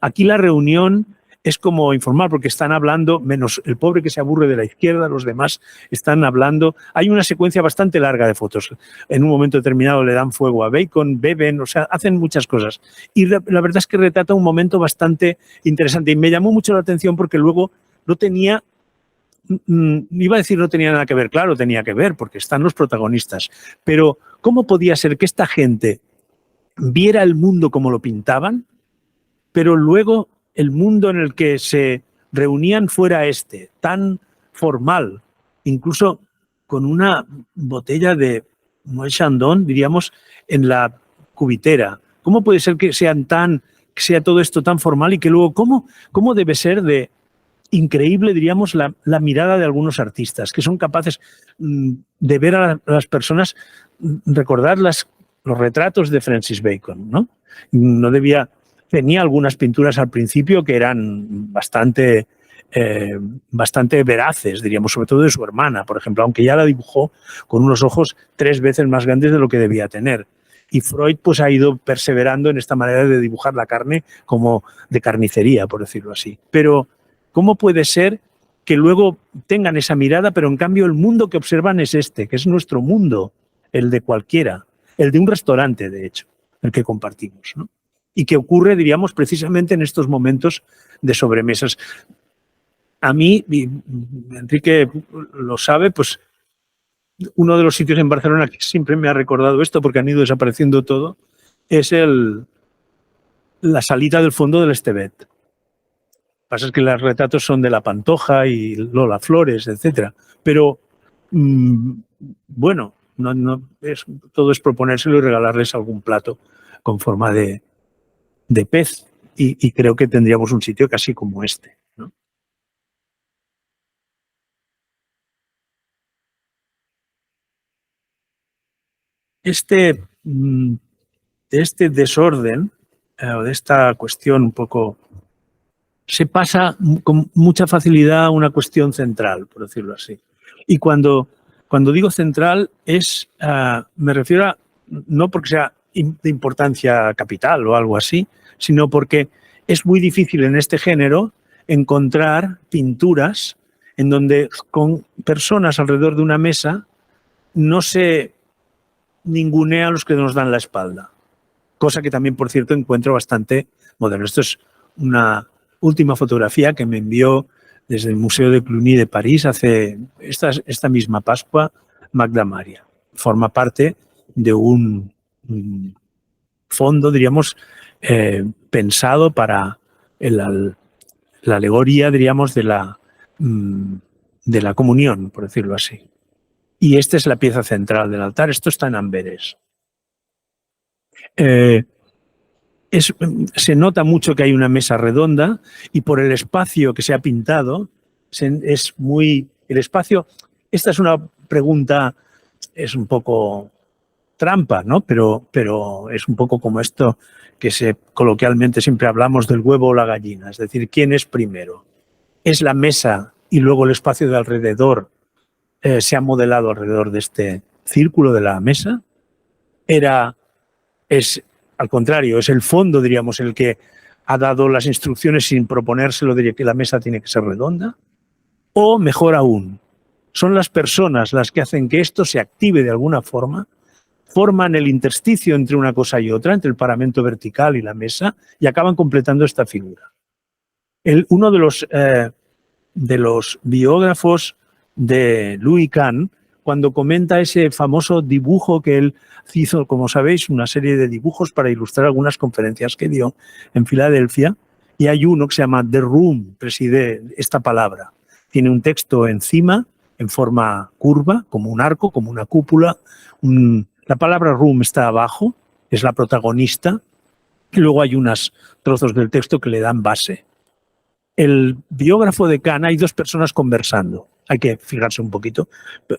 Aquí la reunión es como informal, porque están hablando, menos el pobre que se aburre de la izquierda, los demás están hablando. Hay una secuencia bastante larga de fotos. En un momento determinado le dan fuego a Bacon, beben, o sea, hacen muchas cosas. Y la verdad es que retrata un momento bastante interesante. Y me llamó mucho la atención porque luego no tenía, iba a decir no tenía nada que ver, claro, tenía que ver, porque están los protagonistas. Pero ¿cómo podía ser que esta gente viera el mundo como lo pintaban, pero luego el mundo en el que se reunían fuera tan formal, incluso con una botella de Moet Chandon, diríamos, en la cubitera? ¿Cómo puede ser que sea todo esto tan formal y que luego, cómo debe ser de increíble, diríamos, la mirada de algunos artistas, que son capaces de ver a las personas, recordar los retratos de Francis Bacon, ¿no? Tenía algunas pinturas al principio que eran bastante veraces, diríamos, sobre todo de su hermana, por ejemplo, aunque ya la dibujó con unos ojos 3 veces más grandes de lo que debía tener. Y Freud pues ha ido perseverando en esta manera de dibujar la carne como de carnicería, por decirlo así. Pero ¿cómo puede ser que luego tengan esa mirada, pero en cambio el mundo que observan es que es nuestro mundo, el de cualquiera, el de un restaurante, de hecho, el que compartimos, ¿no? Y que ocurre, diríamos, precisamente en estos momentos de sobremesas. A mí, y Enrique lo sabe, pues uno de los sitios en Barcelona que siempre me ha recordado esto, porque han ido desapareciendo todo, es la salita del fondo del Estevet. Lo que pasa es que los retratos son de La Pantoja y Lola Flores, etcétera. Pero bueno, todo es proponérselo y regalarles algún plato con forma de pez. Y creo que tendríamos un sitio casi como este, ¿no? Este, de este desorden, o de esta cuestión un poco, se pasa con mucha facilidad a una cuestión central, por decirlo así. Y cuando digo central me refiero a, no porque sea de importancia capital o algo así, sino porque es muy difícil en este género encontrar pinturas en donde con personas alrededor de una mesa no se ningunea a los que nos dan la espalda. Cosa que también, por cierto, encuentro bastante moderno. Esto es una última fotografía que me envió desde el Museo de Cluny de París hace esta misma Pascua, Magda Maria. Forma parte de un fondo, diríamos, pensado para la alegoría, diríamos, de la comunión, por decirlo así. Y esta es la pieza central del altar. Esto está en Amberes. Se nota mucho que hay una mesa redonda y por el espacio que se ha pintado, es muy... El espacio... Esta es una pregunta, es un poco trampa, ¿no? Pero es un poco como esto que coloquialmente siempre hablamos del huevo o la gallina. Es decir, ¿quién es primero? ¿Es la mesa y luego el espacio de alrededor se ha modelado alrededor de este círculo de la mesa? Es al contrario, es el fondo, diríamos, el que ha dado las instrucciones sin proponérselo de que la mesa tiene que ser redonda. O, mejor aún, son las personas las que hacen que esto se active de alguna forma, forman el intersticio entre una cosa y otra, entre el paramento vertical y la mesa, y acaban completando esta figura. Uno de los biógrafos de Louis Kahn, cuando comenta ese famoso dibujo que él hizo, como sabéis, una serie de dibujos para ilustrar algunas conferencias que dio en Filadelfia, y hay uno que se llama The Room, preside esta palabra. Tiene un texto encima, en forma curva, como un arco, como una cúpula. La palabra room está abajo, es la protagonista, y luego hay unos trozos del texto que le dan base. El biógrafo de Kahn, hay dos personas conversando. Hay que fijarse un poquito.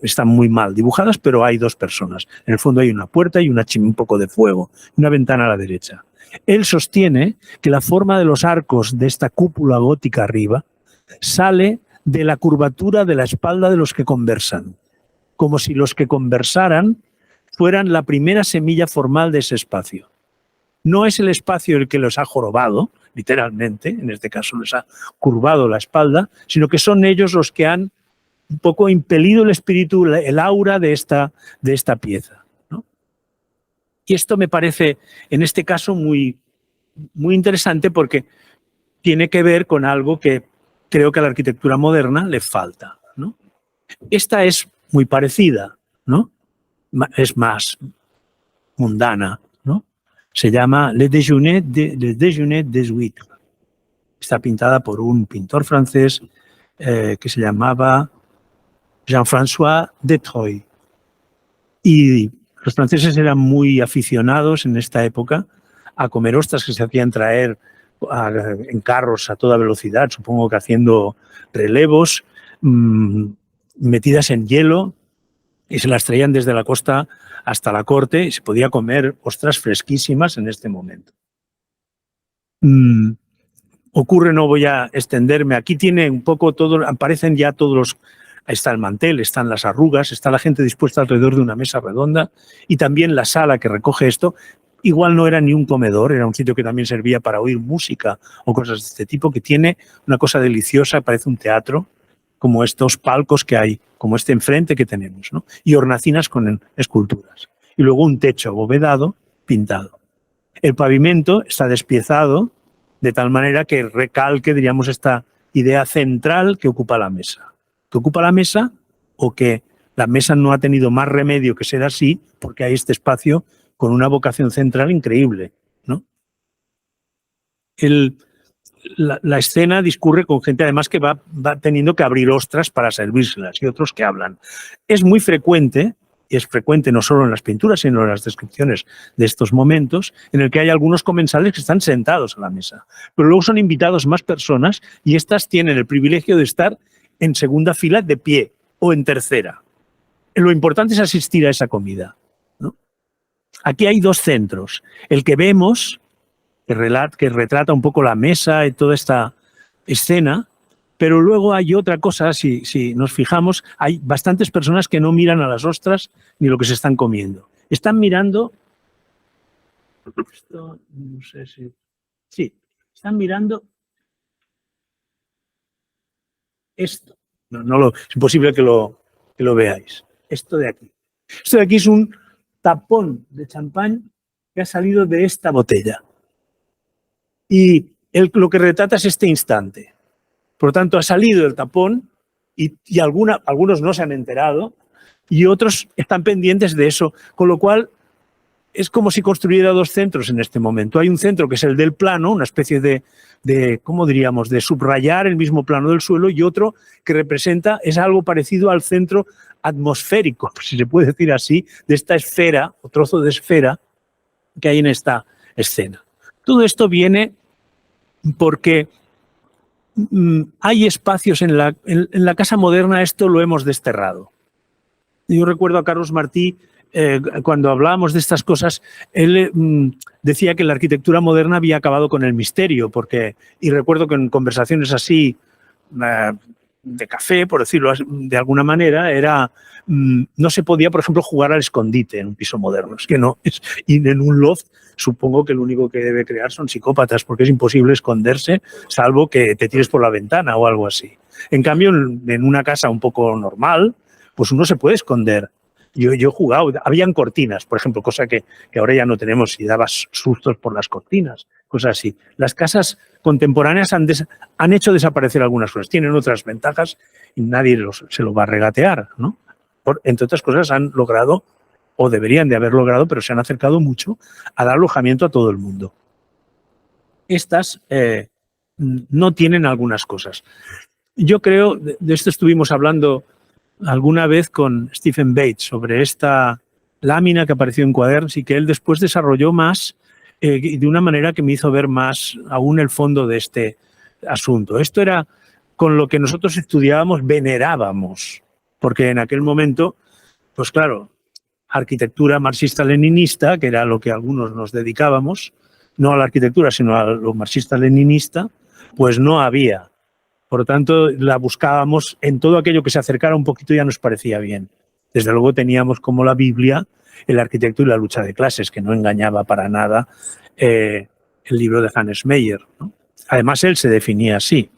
Están muy mal dibujadas, pero hay dos personas. En el fondo hay una puerta y un poco de fuego, una ventana a la derecha. Él sostiene que la forma de los arcos de esta cúpula gótica arriba sale de la curvatura de la espalda de los que conversan, como si los que conversaran fueran la primera semilla formal de ese espacio. No es el espacio el que los ha jorobado, literalmente, en este caso les ha curvado la espalda, sino que son ellos los que han un poco impelido el espíritu, el aura de esta pieza, ¿no? Y esto me parece, en este caso, muy, muy interesante porque tiene que ver con algo que creo que a la arquitectura moderna le falta, ¿no? Esta es muy parecida, ¿no? Es más mundana, ¿no? Se llama Le Déjeuner des Huîtres. Está pintada por un pintor francés que se llamaba Jean-François Detroy. Y los franceses eran muy aficionados en esta época a comer ostras que se hacían traer en carros a toda velocidad, supongo que haciendo relevos, metidas en hielo, y se las traían desde la costa hasta la corte y se podía comer ostras fresquísimas en este momento. Ocurre, no voy a extenderme, aquí tiene un poco todo, aparecen ya todos los, está el mantel, están las arrugas, está la gente dispuesta alrededor de una mesa redonda y también la sala que recoge esto. Igual no era ni un comedor, era un sitio que también servía para oír música o cosas de este tipo, que tiene una cosa deliciosa, parece un teatro, como estos palcos que hay, como este enfrente que tenemos, ¿no? Y hornacinas con esculturas. Y luego un techo abovedado, pintado. El pavimento está despiezado de tal manera que recalque, diríamos, esta idea central que ocupa la mesa. Que ocupa la mesa o que la mesa no ha tenido más remedio que ser así porque hay este espacio con una vocación central increíble, ¿no? la escena discurre con gente además que va teniendo que abrir ostras para servírselas y otros que hablan. Es muy frecuente, y es frecuente no solo en las pinturas, sino en las descripciones de estos momentos, en el que hay algunos comensales que están sentados a la mesa. Pero luego son invitados más personas y estas tienen el privilegio de estar en segunda fila de pie o en tercera. Lo importante es asistir a esa comida, ¿no? Aquí hay dos centros. El que vemos, que retrata un poco la mesa y toda esta escena, pero luego hay otra cosa, si nos fijamos, hay bastantes personas que no miran a las ostras ni lo que se están comiendo. Están mirando, esto, no sé si, sí, están mirando esto. Es imposible que lo veáis. Esto de aquí. Esto de aquí es un tapón de champán que ha salido de esta botella. Y lo que retrata es este instante. Por lo tanto, ha salido el tapón y algunos no se han enterado y otros están pendientes de eso. Con lo cual, es como si construyera dos centros en este momento. Hay un centro que es el del plano, una especie de ¿cómo diríamos?, de subrayar el mismo plano del suelo, y otro que representa, es algo parecido al centro atmosférico, si se puede decir así, de esta esfera o trozo de esfera que hay en esta escena. Todo esto viene porque hay espacios en la casa moderna, esto lo hemos desterrado. Yo recuerdo a Carlos Martí, cuando hablábamos de estas cosas, él decía que la arquitectura moderna había acabado con el misterio, y recuerdo que en conversaciones así de café, por decirlo de alguna manera, no se podía, por ejemplo, jugar al escondite en un piso moderno. Es que no. Y en un loft supongo que lo único que debe crear son psicópatas, porque es imposible esconderse, salvo que te tires por la ventana o algo así. En cambio, en una casa un poco normal, pues uno se puede esconder. Yo he jugado, habían cortinas, por ejemplo, cosa que ahora ya no tenemos, y dabas sustos por las cortinas, cosas así. Las casas contemporáneas han hecho desaparecer algunas cosas, tienen otras ventajas y nadie se lo va a regatear, ¿no? Entre otras cosas, han logrado, o deberían de haber logrado, pero se han acercado mucho a dar alojamiento a todo el mundo. Estas no tienen algunas cosas. Yo creo, de esto estuvimos hablando alguna vez con Stephen Bates sobre esta lámina que apareció en Quaderns y que él después desarrolló más de una manera que me hizo ver más aún el fondo de este asunto. Esto era con lo que nosotros estudiábamos, venerábamos, porque en aquel momento, pues claro, arquitectura marxista-leninista, que era lo que algunos nos dedicábamos, no a la arquitectura, sino a lo marxista-leninista, pues no había. Por lo tanto, la buscábamos en todo aquello que se acercara un poquito, ya nos parecía bien. Desde luego teníamos como la Biblia el arquitecto y la lucha de clases, que no engañaba para nada el libro de Hannes Meyer, ¿no? Además, él se definía así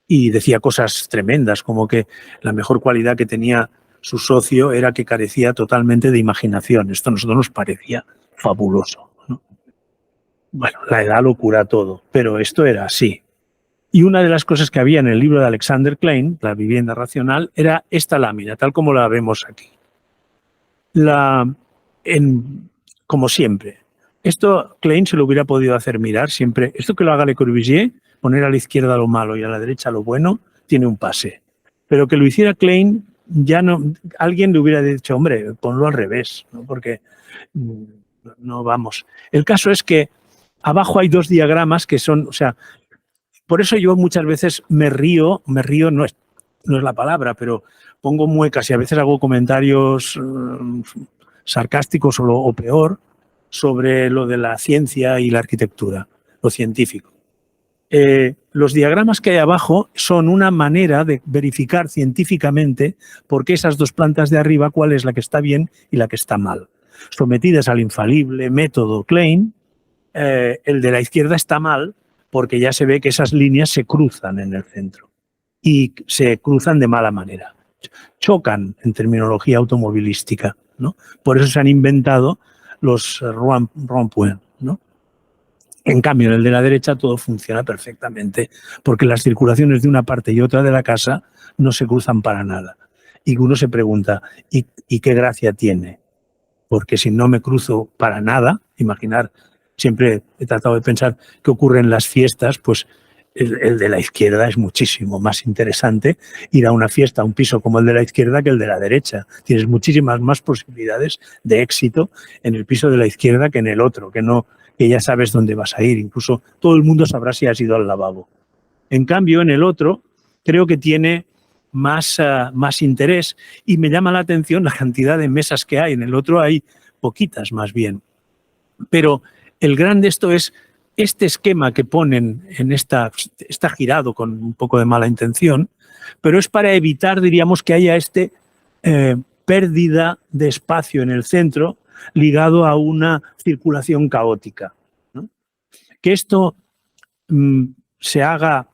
y decía cosas tremendas, como que la mejor cualidad que tenía su socio era que carecía totalmente de imaginación. Esto a nosotros nos parecía fabuloso, ¿no? Bueno, la edad lo cura todo, pero esto era así. Y una de las cosas que había en el libro de Alexander Klein, La vivienda racional, era esta lámina, tal como la vemos aquí. Como siempre. Esto Klein se lo hubiera podido hacer mirar siempre. Esto que lo haga Le Corbusier, poner a la izquierda lo malo y a la derecha lo bueno, tiene un pase. Pero que lo hiciera Klein, ya no. Alguien le hubiera dicho, hombre, ponlo al revés, ¿no? Porque no vamos. El caso es que abajo hay dos diagramas que son, o sea, por eso yo muchas veces me río no es la palabra, pero pongo muecas y a veces hago comentarios sarcásticos o peor sobre lo de la ciencia y la arquitectura, lo científico. Los diagramas que hay abajo son una manera de verificar científicamente por qué esas dos plantas de arriba, cuál es la que está bien y la que está mal. Sometidas al infalible método Klein, el de la izquierda está mal, porque ya se ve que esas líneas se cruzan en el centro y se cruzan de mala manera. Chocan en terminología automovilística, ¿no? Por eso se han inventado los rond-point, ¿no? En cambio, en el de la derecha todo funciona perfectamente, porque las circulaciones de una parte y otra de la casa no se cruzan para nada. Y uno se pregunta, ¿y qué gracia tiene? Porque si no me cruzo para nada, imaginar siempre he tratado de pensar qué ocurre en las fiestas, pues el de la izquierda es muchísimo más interesante ir a una fiesta, a un piso como el de la izquierda que el de la derecha. Tienes muchísimas más posibilidades de éxito en el piso de la izquierda que en el otro, que ya sabes dónde vas a ir. Incluso todo el mundo sabrá si has ido al lavabo. En cambio, en el otro creo que tiene más interés y me llama la atención la cantidad de mesas que hay. En el otro hay poquitas más bien. Pero el gran de esto es este esquema que ponen está girado con un poco de mala intención, pero es para evitar, diríamos, que haya pérdida de espacio en el centro ligado a una circulación caótica, ¿no? Que esto se haga.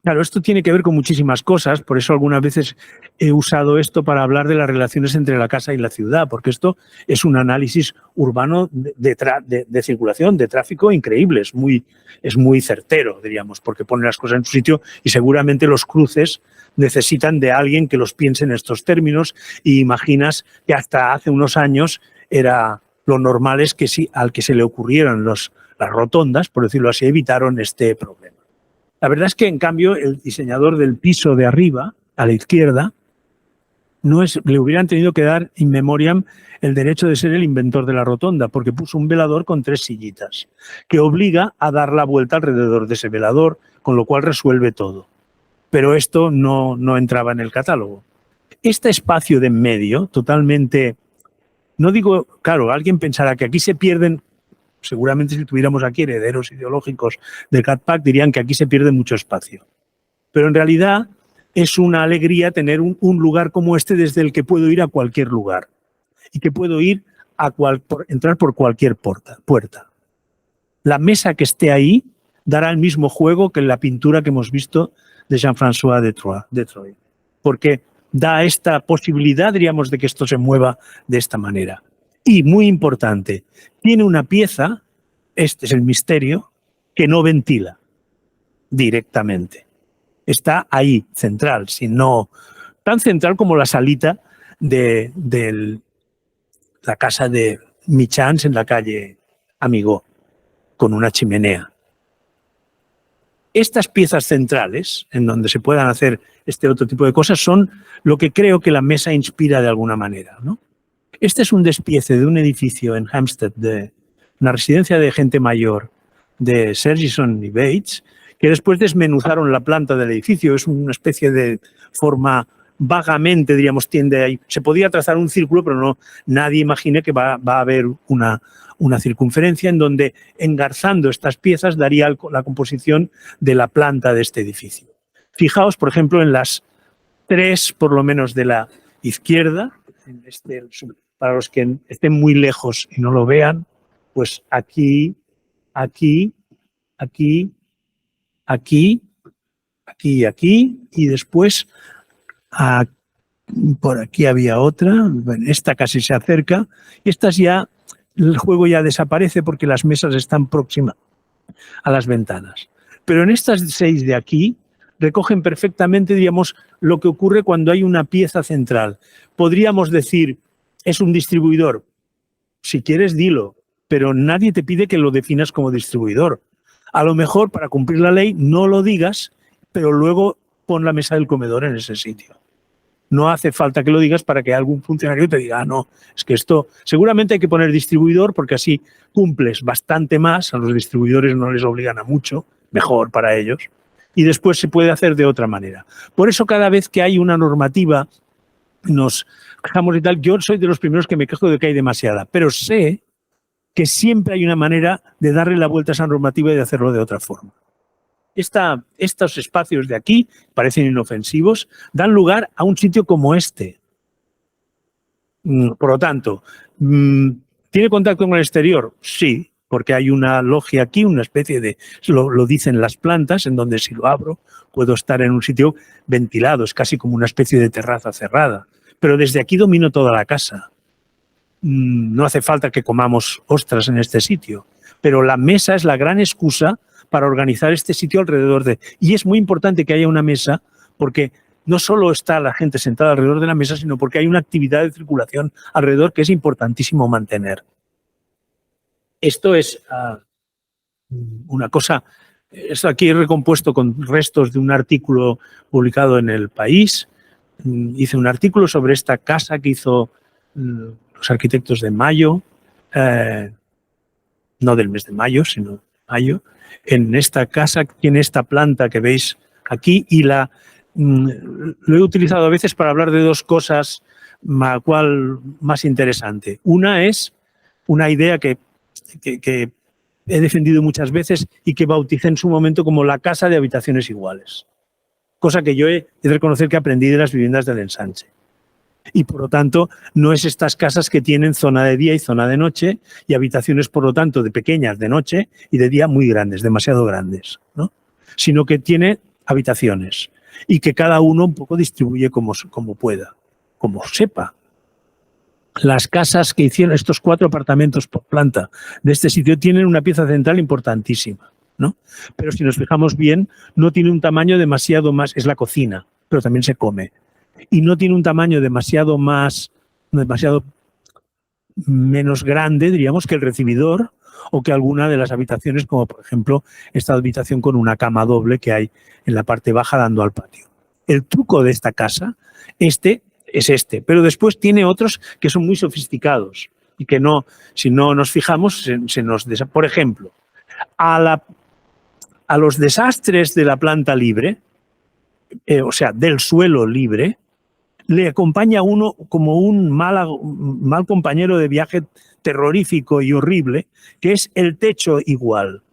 Claro, esto tiene que ver con muchísimas cosas, por eso algunas veces he usado esto para hablar de las relaciones entre la casa y la ciudad, porque esto es un análisis urbano de circulación, de tráfico increíble, es muy certero, diríamos, porque pone las cosas en su sitio y seguramente los cruces necesitan de alguien que los piense en estos términos y imaginas que hasta hace unos años lo normal es que al que se le ocurrieran las rotondas, por decirlo así, evitaron este problema. La verdad es que, en cambio, el diseñador del piso de arriba, a la izquierda, le hubieran tenido que dar in memoriam el derecho de ser el inventor de la rotonda, porque puso un velador con 3 sillitas, que obliga a dar la vuelta alrededor de ese velador, con lo cual resuelve todo. Pero esto no entraba en el catálogo. Este espacio de en medio, totalmente... No digo, claro, alguien pensará que aquí se pierden... Seguramente si tuviéramos aquí herederos ideológicos del Cat Pack dirían que aquí se pierde mucho espacio. Pero en realidad es una alegría tener un lugar como este desde el que puedo ir a cualquier lugar y que puedo ir entrar por cualquier puerta. La mesa que esté ahí dará el mismo juego que en la pintura que hemos visto de Jean-François de Troyes, porque da esta posibilidad, diríamos, de que esto se mueva de esta manera. Y, muy importante, tiene una pieza, este es el misterio, que no ventila directamente. Está ahí, central, tan central como la salita de la casa de Michans en la calle Amigó, con una chimenea. Estas piezas centrales, en donde se puedan hacer este otro tipo de cosas, son lo que creo que la mesa inspira de alguna manera, ¿no? Este es un despiece de un edificio en Hampstead, una residencia de gente mayor de Sergison y Bates, que después desmenuzaron la planta del edificio. Es una especie de forma vagamente, diríamos, tiende ahí. Se podía trazar un círculo, pero nadie imagine que va a haber una circunferencia en donde, engarzando estas piezas, daría la composición de la planta de este edificio. Fijaos, por ejemplo, en las 3, por lo menos, de la izquierda, para los que estén muy lejos y no lo vean, pues aquí, aquí, aquí, aquí, aquí, aquí, y después por aquí había otra. Bueno, esta casi se acerca, y estas ya, el juego ya desaparece porque las mesas están próximas a las ventanas. Pero en estas 6 de aquí recogen perfectamente, digamos, lo que ocurre cuando hay una pieza central. Podríamos decir, ¿es un distribuidor? Si quieres, dilo, pero nadie te pide que lo definas como distribuidor. A lo mejor, para cumplir la ley, no lo digas, pero luego pon la mesa del comedor en ese sitio. No hace falta que lo digas para que algún funcionario te diga, no, es que esto... Seguramente hay que poner distribuidor porque así cumples bastante más, a los distribuidores no les obligan a mucho, mejor para ellos, y después se puede hacer de otra manera. Por eso, cada vez que hay una normativa, nos quejamos y tal. Yo soy de los primeros que me quejo de que hay demasiada, pero sé que siempre hay una manera de darle la vuelta a esa normativa y de hacerlo de otra forma. Estos espacios de aquí parecen inofensivos, dan lugar a un sitio como este. Por lo tanto, ¿tiene contacto con el exterior? Sí, porque hay una logia aquí, una especie de, lo dicen las plantas, en donde si lo abro puedo estar en un sitio ventilado, es casi como una especie de terraza cerrada. Pero desde aquí domino toda la casa. No hace falta que comamos ostras en este sitio, pero la mesa es la gran excusa para organizar este sitio alrededor de... Y es muy importante que haya una mesa porque no solo está la gente sentada alrededor de la mesa, sino porque hay una actividad de circulación alrededor que es importantísimo mantener. Esto es una cosa. Esto aquí he recompuesto con restos de un artículo publicado en El País. Hice un artículo sobre esta casa que hizo los arquitectos de Mayo, no del mes de mayo, sino de mayo, en esta casa, tiene esta planta que veis aquí, y lo he utilizado a veces para hablar de dos cosas, cual más interesante. Una es una idea que he defendido muchas veces y que bauticé en su momento como la casa de habitaciones iguales. Cosa que yo he de reconocer que aprendí de las viviendas del ensanche. Y por lo tanto, no es estas casas que tienen zona de día y zona de noche y habitaciones, por lo tanto, de pequeñas de noche y de día muy grandes, demasiado grandes, ¿no? Sino que tiene habitaciones y que cada uno un poco distribuye como pueda, como sepa. Las casas que hicieron, estos 4 apartamentos por planta de este sitio, tienen una pieza central importantísima, ¿no? Pero si nos fijamos bien, no tiene un tamaño demasiado más, es la cocina, pero también se come. Y no tiene un tamaño demasiado menos grande, diríamos, que el recibidor o que alguna de las habitaciones, como por ejemplo esta habitación con una cama doble que hay en la parte baja dando al patio. El truco de esta casa, es pero después tiene otros que son muy sofisticados y que no, si no nos fijamos, por ejemplo, a los desastres de la planta libre, o sea, del suelo libre, le acompaña uno como un mal compañero de viaje terrorífico y horrible, que es el techo igual.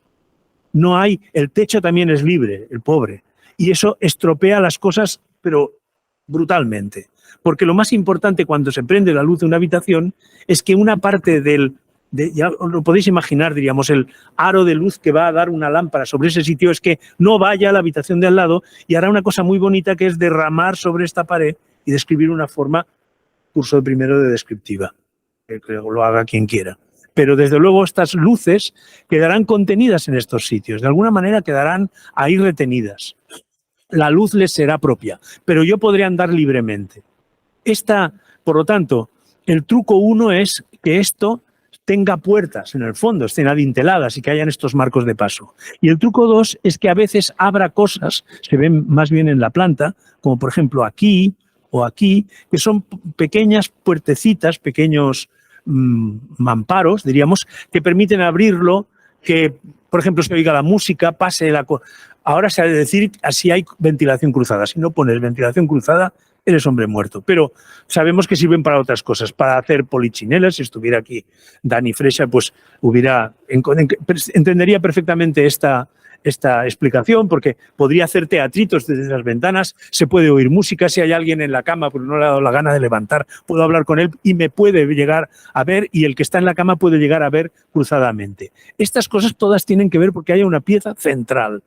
No hay, el techo también es libre, el pobre, y eso estropea las cosas, pero brutalmente. Porque lo más importante cuando se prende la luz de una habitación es que una parte ya lo podéis imaginar, diríamos, el aro de luz que va a dar una lámpara sobre ese sitio es que no vaya a la habitación de al lado y hará una cosa muy bonita que es derramar sobre esta pared y describir una forma, curso de primero de descriptiva, que lo haga quien quiera. Pero desde luego estas luces quedarán contenidas en estos sitios, de alguna manera quedarán ahí retenidas. La luz les será propia, pero yo podré andar libremente. Por lo tanto, el truco 1 es que esto tenga puertas en el fondo, estén adinteladas y que hayan estos marcos de paso. Y el truco 2 es que a veces abra cosas, se ven más bien en la planta, como por ejemplo aquí o aquí, que son pequeñas puertecitas, pequeños mamparos, diríamos, que permiten abrirlo, que por ejemplo se oiga la música, pase la... Ahora se ha de decir si hay ventilación cruzada. Si no pones ventilación cruzada, eres hombre muerto. Pero sabemos que sirven para otras cosas, para hacer polichinelas. Si estuviera aquí Dani Freixa, pues entendería perfectamente esta explicación, porque podría hacer teatritos desde las ventanas, se puede oír música, si hay alguien en la cama porque no le ha dado la gana de levantar, puedo hablar con él y me puede llegar a ver, y el que está en la cama puede llegar a ver cruzadamente. Estas cosas todas tienen que ver porque haya una pieza central,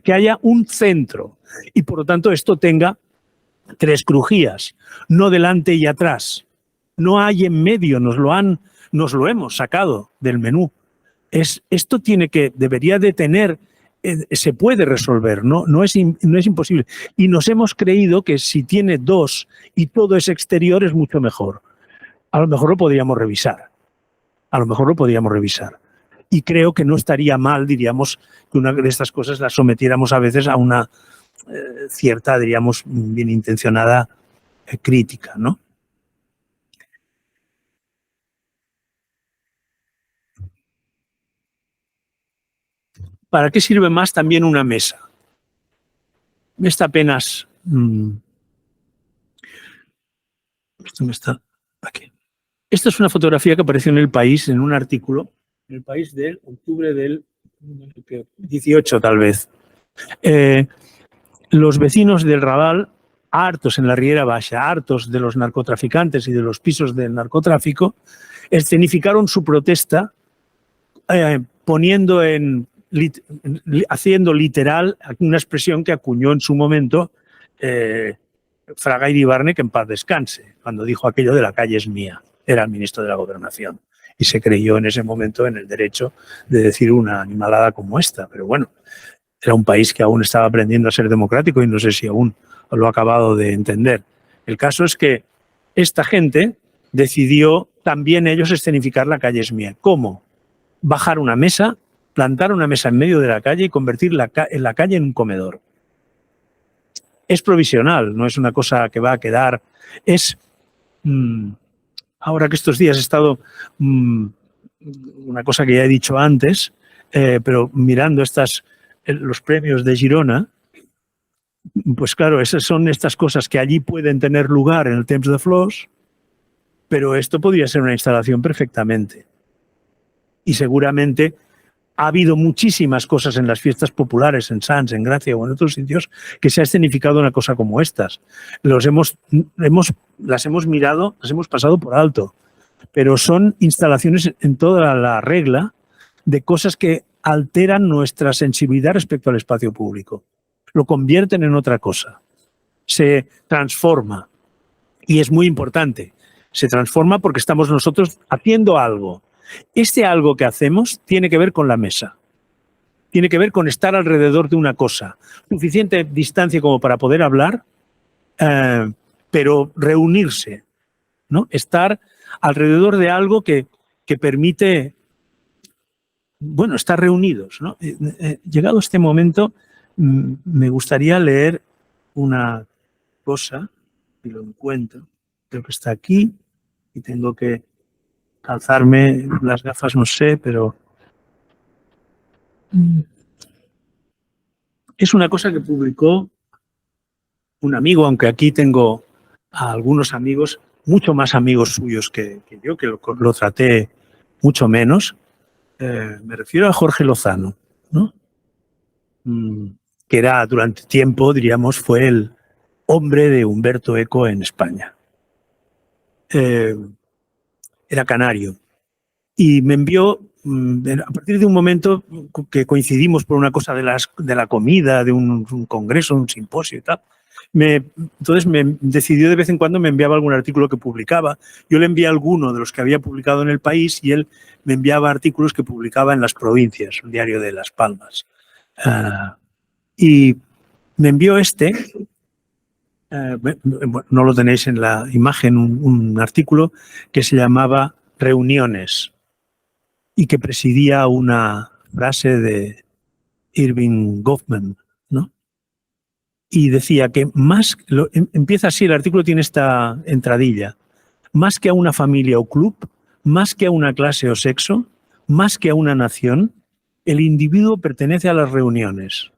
que haya un centro, y por lo tanto esto tenga 3 crujías, no delante y atrás. No hay en medio, nos lo hemos sacado del menú. Esto debería de tener, se puede resolver, no es imposible. Y nos hemos creído que si tiene 2 y todo es exterior es mucho mejor. A lo mejor lo podríamos revisar. Y creo que no estaría mal, diríamos, que una de estas cosas las sometiéramos a veces a una cierta, diríamos, bien intencionada crítica, ¿no? ¿Para qué sirve más también una mesa? Esta apenas... esto me está aquí. Esta es una fotografía que apareció en El País, en un artículo, en El País del octubre del 18 tal vez. Los vecinos del Raval, hartos en la Riera Baixa, hartos de los narcotraficantes y de los pisos del narcotráfico, escenificaron su protesta haciendo literal una expresión que acuñó en su momento Fraga Iribarne, que en paz descanse, cuando dijo aquello de la calle es mía. Era el ministro de la Gobernación y se creyó en ese momento en el derecho de decir una animalada como esta. Pero bueno, era un país que aún estaba aprendiendo a ser democrático y no sé si aún lo ha acabado de entender. El caso es que esta gente decidió también ellos escenificar la calle es mía. ¿Cómo? Bajar una mesa plantar una mesa en medio de la calle y convertir la calle en un comedor. Es provisional, no es una cosa que va a quedar. Es, ahora que estos días he estado, una cosa que ya he dicho antes, pero mirando los premios de Girona, pues claro, esas son estas cosas que allí pueden tener lugar en el Temps de Flors, pero esto podría ser una instalación perfectamente. Y seguramente ha habido muchísimas cosas en las fiestas populares, en Sants, en Gracia o en otros sitios, que se ha escenificado una cosa como estas. Las hemos mirado, las hemos pasado por alto, pero son instalaciones en toda la regla de cosas que alteran nuestra sensibilidad respecto al espacio público. Lo convierten en otra cosa. Se transforma. Y es muy importante. Se transforma porque estamos nosotros haciendo algo. Este algo que hacemos tiene que ver con la mesa. Tiene que ver con estar alrededor de una cosa. Suficiente distancia como para poder hablar, pero reunirse, ¿no? Estar alrededor de algo que permite, bueno, estar reunidos, ¿no? Llegado este momento, me gustaría leer una cosa, y lo encuentro. Creo que está aquí, y tengo que calzarme las gafas, no sé, pero es una cosa que publicó un amigo, aunque aquí tengo a algunos amigos, mucho más amigos suyos que yo, que lo traté mucho menos. Me refiero a Jorge Lozano, ¿no? Que era durante tiempo, diríamos, fue el hombre de Humberto Eco en España. Era canario. Y me envió, a partir de un momento que coincidimos por una cosa de la comida, de un congreso, un simposio y tal, entonces me decidió de vez en cuando, me enviaba algún artículo que publicaba. Yo le envié alguno de los que había publicado en El País y él me enviaba artículos que publicaba en Las Provincias, un diario de Las Palmas. Y me envió no lo tenéis en la imagen, un artículo que se llamaba Reuniones y que presidía una frase de Irving Goffman, ¿no? Y decía que empieza así, el artículo tiene esta entradilla: más que a una familia o club, más que a una clase o sexo, más que a una nación, el individuo pertenece a las reuniones.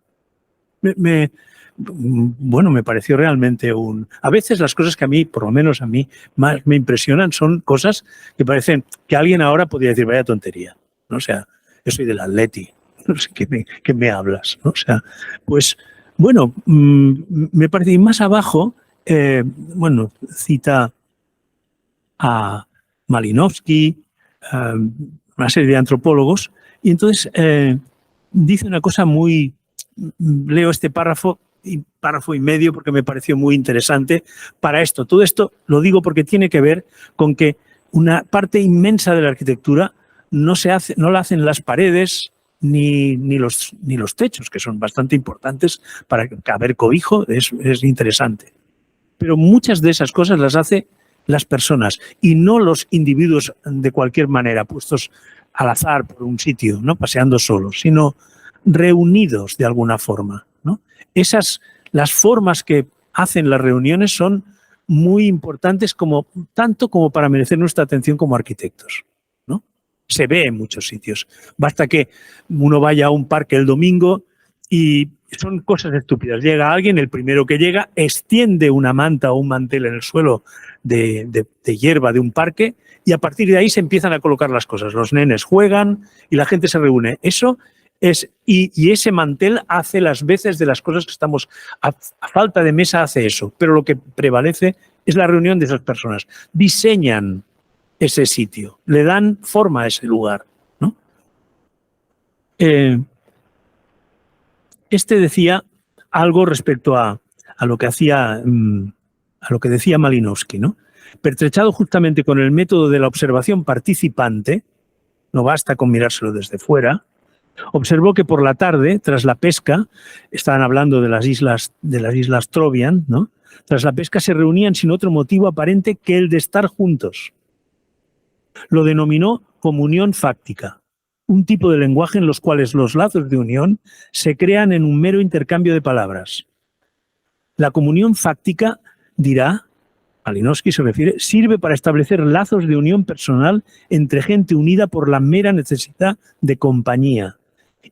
Bueno, me pareció realmente a veces las cosas que a mí, por lo menos a mí, más me impresionan son cosas que parecen que alguien ahora podría decir, vaya tontería, ¿no? O sea, yo soy del Atleti, no sé qué me hablas, ¿no? O sea, pues, bueno, me parece, y más abajo, bueno, cita a Malinowski, una serie de antropólogos, y entonces dice una cosa muy... Leo este párrafo y medio porque me pareció muy interesante para esto. Todo esto lo digo porque tiene que ver con que una parte inmensa de la arquitectura no la hacen las paredes ni los techos, que son bastante importantes para caber cobijo, es interesante. Pero muchas de esas cosas las hace las personas y no los individuos de cualquier manera, puestos al azar por un sitio, ¿no? Paseando solos, sino reunidos de alguna forma, ¿no? Las formas que hacen las reuniones son muy importantes tanto como para merecer nuestra atención como arquitectos, ¿no? Se ve en muchos sitios. Basta que uno vaya a un parque el domingo y son cosas estúpidas. Llega alguien, el primero que llega, extiende una manta o un mantel en el suelo de hierba de un parque y a partir de ahí se empiezan a colocar las cosas. Los nenes juegan y la gente se reúne. Eso y ese mantel hace las veces de las cosas que estamos, a falta de mesa hace eso, pero lo que prevalece es la reunión de esas personas. Diseñan ese sitio, le dan forma a ese lugar, ¿no? Decía algo respecto a lo que decía Malinowski, ¿no? Pertrechado justamente con el método de la observación participante, no basta con mirárselo desde fuera. Observó que por la tarde, tras la pesca, estaban hablando de las islas Trovian, ¿no? Tras la pesca se reunían sin otro motivo aparente que el de estar juntos. Lo denominó comunión fáctica. un tipo de lenguaje en los cuales los lazos de unión se crean en un mero intercambio de palabras. La comunión fáctica, dirá, Malinowski se refiere, sirve para establecer lazos de unión personal entre gente unida por la mera necesidad de compañía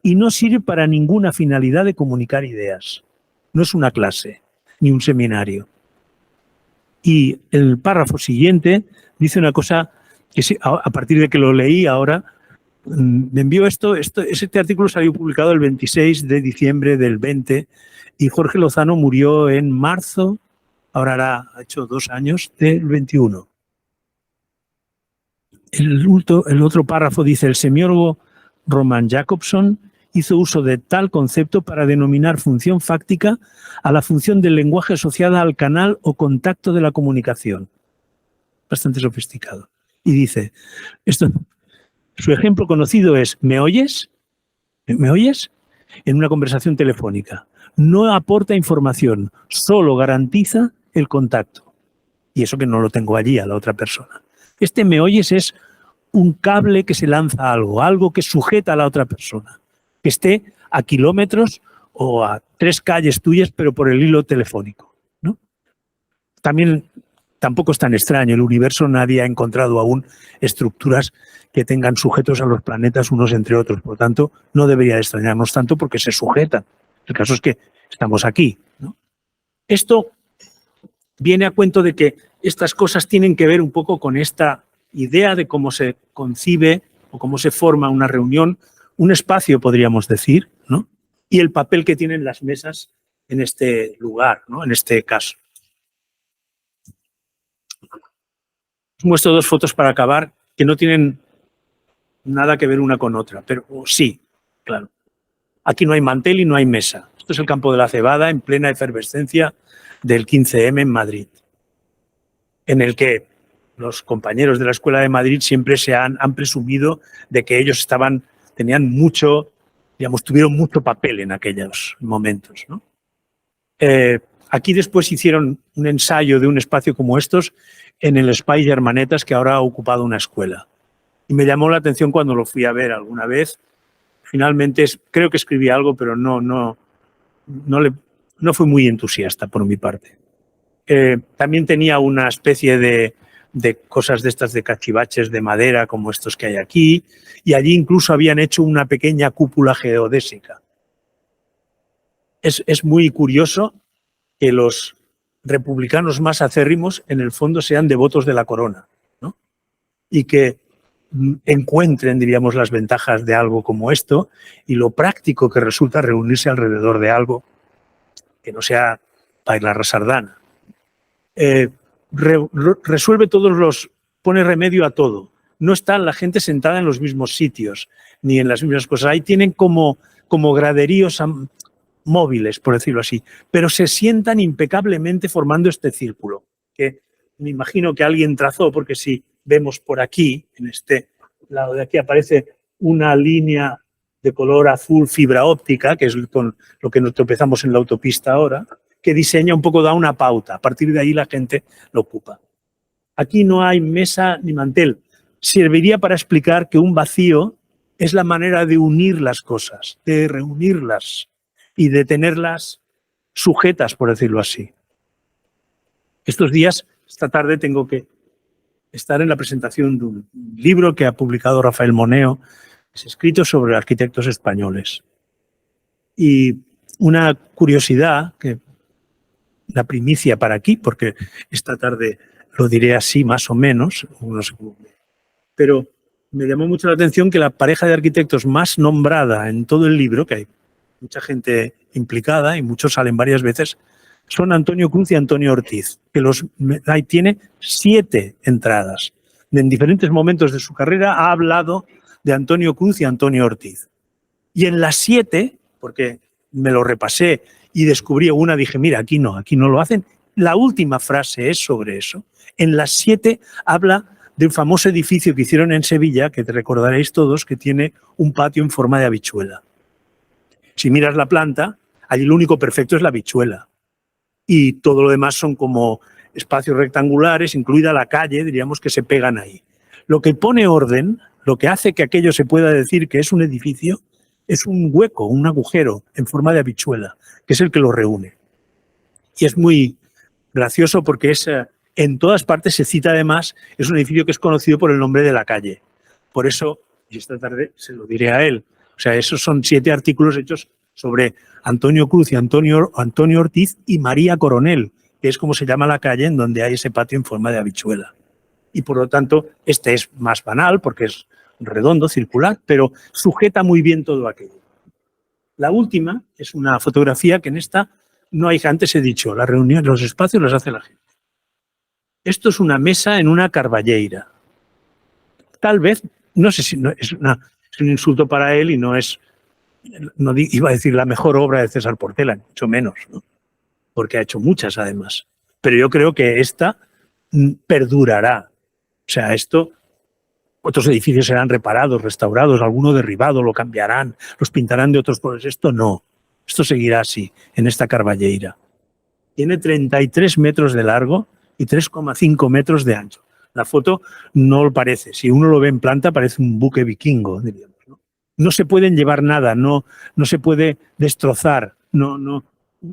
y no sirve para ninguna finalidad de comunicar ideas. No es una clase ni un seminario. Y el párrafo siguiente dice una cosa que a partir de que lo leí ahora, me envió este artículo salió publicado el 26 de diciembre del 20 y Jorge Lozano murió en marzo, ahora ha hecho 2 años, del 21. El otro párrafo dice, el semiólogo Roman Jakobson hizo uso de tal concepto para denominar función fáctica a la función del lenguaje asociada al canal o contacto de la comunicación. Bastante sofisticado. Y dice, su ejemplo conocido es, ¿me oyes? ¿Me oyes? En una conversación telefónica. No aporta información, solo garantiza el contacto. Y eso que no lo tengo allí a la otra persona. Este ¿me oyes? Es un cable que se lanza a algo que sujeta a la otra persona, que esté a kilómetros o a 3 calles tuyas, pero por el hilo telefónico, ¿no? También tampoco es tan extraño. El universo nadie ha encontrado aún estructuras que tengan sujetos a los planetas unos entre otros. Por lo tanto, no debería extrañarnos tanto porque se sujetan. El caso es que estamos aquí, ¿no? Esto viene a cuento de que estas cosas tienen que ver un poco con esta idea de cómo se concibe o cómo se forma una reunión, un espacio, podríamos decir, ¿no? Y el papel que tienen las mesas en este lugar, ¿no? En este caso. Os muestro 2 fotos para acabar que no tienen nada que ver una con otra, pero sí, claro. Aquí no hay mantel y no hay mesa. Esto es el campo de la Cebada en plena efervescencia del 15M en Madrid, en el que los compañeros de la Escuela de Madrid siempre han presumido de que ellos tenían mucho, digamos, tuvieron mucho papel en aquellos momentos, ¿no? Aquí después hicieron un ensayo de un espacio como estos en el Espai Germanetas, que ahora ha ocupado una escuela. Y me llamó la atención cuando lo fui a ver alguna vez. Finalmente, creo que escribí algo, pero no fui muy entusiasta por mi parte. También tenía una especie de cosas de estas de cachivaches de madera como estos que hay aquí, y allí incluso habían hecho una pequeña cúpula geodésica. Es muy curioso que los republicanos más acérrimos en el fondo sean devotos de la corona, ¿no? Y que encuentren, diríamos, las ventajas de algo como esto y lo práctico que resulta reunirse alrededor de algo que no sea bailar la sardana. Resuelve pone remedio a todo. No está la gente sentada en los mismos sitios ni en las mismas cosas. Ahí tienen como graderíos móviles, por decirlo así, pero se sientan impecablemente formando este círculo, que me imagino que alguien trazó, porque si vemos por aquí, en este lado de aquí, aparece una línea de color azul fibra óptica, que es con lo que nos tropezamos en la autopista ahora, que diseña un poco, da una pauta. A partir de ahí la gente lo ocupa. Aquí no hay mesa ni mantel. Serviría para explicar que un vacío es la manera de unir las cosas, de reunirlas y de tenerlas sujetas, por decirlo así. Estos días, esta tarde, tengo que estar en la presentación de un libro que ha publicado Rafael Moneo, es escrito sobre arquitectos españoles. Y una curiosidad, la primicia para aquí, porque esta tarde lo diré así más o menos, no sé cómo, pero me llamó mucho la atención que la pareja de arquitectos más nombrada en todo el libro, que hay mucha gente implicada y muchos salen varias veces, son Antonio Cruz y Antonio Ortiz, que ahí tiene 7 entradas. En diferentes momentos de su carrera ha hablado de Antonio Cruz y Antonio Ortiz. Y en las 7, porque me lo repasé y descubrí una, dije, mira, aquí no lo hacen. La última frase es sobre eso. En las 7 habla de un famoso edificio que hicieron en Sevilla, que te recordaréis todos, que tiene un patio en forma de habichuela. Si miras la planta, allí lo único perfecto es la habichuela. Y todo lo demás son como espacios rectangulares, incluida la calle, diríamos, que se pegan ahí. Lo que pone orden lo que hace que aquello se pueda decir que es un edificio es un hueco, un agujero en forma de habichuela, que es el que lo reúne. Y es muy gracioso porque en todas partes se cita además, es un edificio que es conocido por el nombre de la calle. Por eso, y esta tarde se lo diré a él, o sea, esos son 7 artículos hechos sobre Antonio Cruz y Antonio Ortiz y María Coronel, que es como se llama la calle en donde hay ese patio en forma de habichuela. Y por lo tanto, este es más banal porque es redondo, circular, pero sujeta muy bien todo aquello. La última es una fotografía que en esta no hay, antes he dicho, las reuniones, los espacios los hace la gente. Esto es una mesa en una carballeira. Tal vez, no sé si no, es un insulto para él y no es, no iba a decir la mejor obra de César Portela, mucho menos, ¿no? Porque ha hecho muchas además. Pero yo creo que esta perdurará. O sea, otros edificios serán reparados, restaurados, alguno derribado, lo cambiarán, los pintarán de otros colores. Esto no. Esto seguirá así, en esta carballeira. Tiene 33 metros de largo y 3,5 metros de ancho. La foto no lo parece. Si uno lo ve en planta, parece un buque vikingo, diríamos, ¿no? No se pueden llevar nada, no se puede destrozar.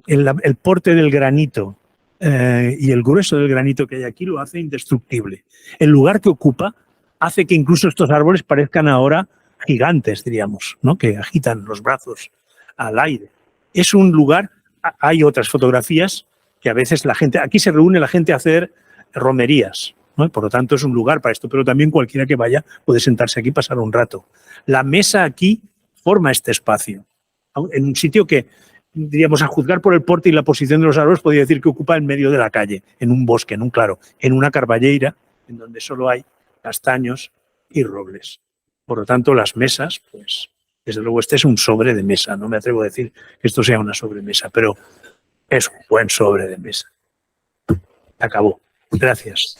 El porte del granito y el grueso del granito que hay aquí lo hace indestructible. El lugar que ocupa hace que incluso estos árboles parezcan ahora gigantes, diríamos, ¿no? Que agitan los brazos al aire. Es un lugar, hay otras fotografías que a veces la gente, aquí se reúne la gente a hacer romerías, ¿no? Por lo tanto es un lugar para esto, pero también cualquiera que vaya puede sentarse aquí y pasar un rato. La mesa aquí forma este espacio, en un sitio que, diríamos, a juzgar por el porte y la posición de los árboles, podría decir que ocupa el medio de la calle, en un bosque, en un claro, en una carballeira, en donde solo hay castaños y robles. Por lo tanto, las mesas, pues, desde luego este es un sobre de mesa, no me atrevo a decir que esto sea una sobremesa, pero es un buen sobre de mesa. Acabó. Gracias.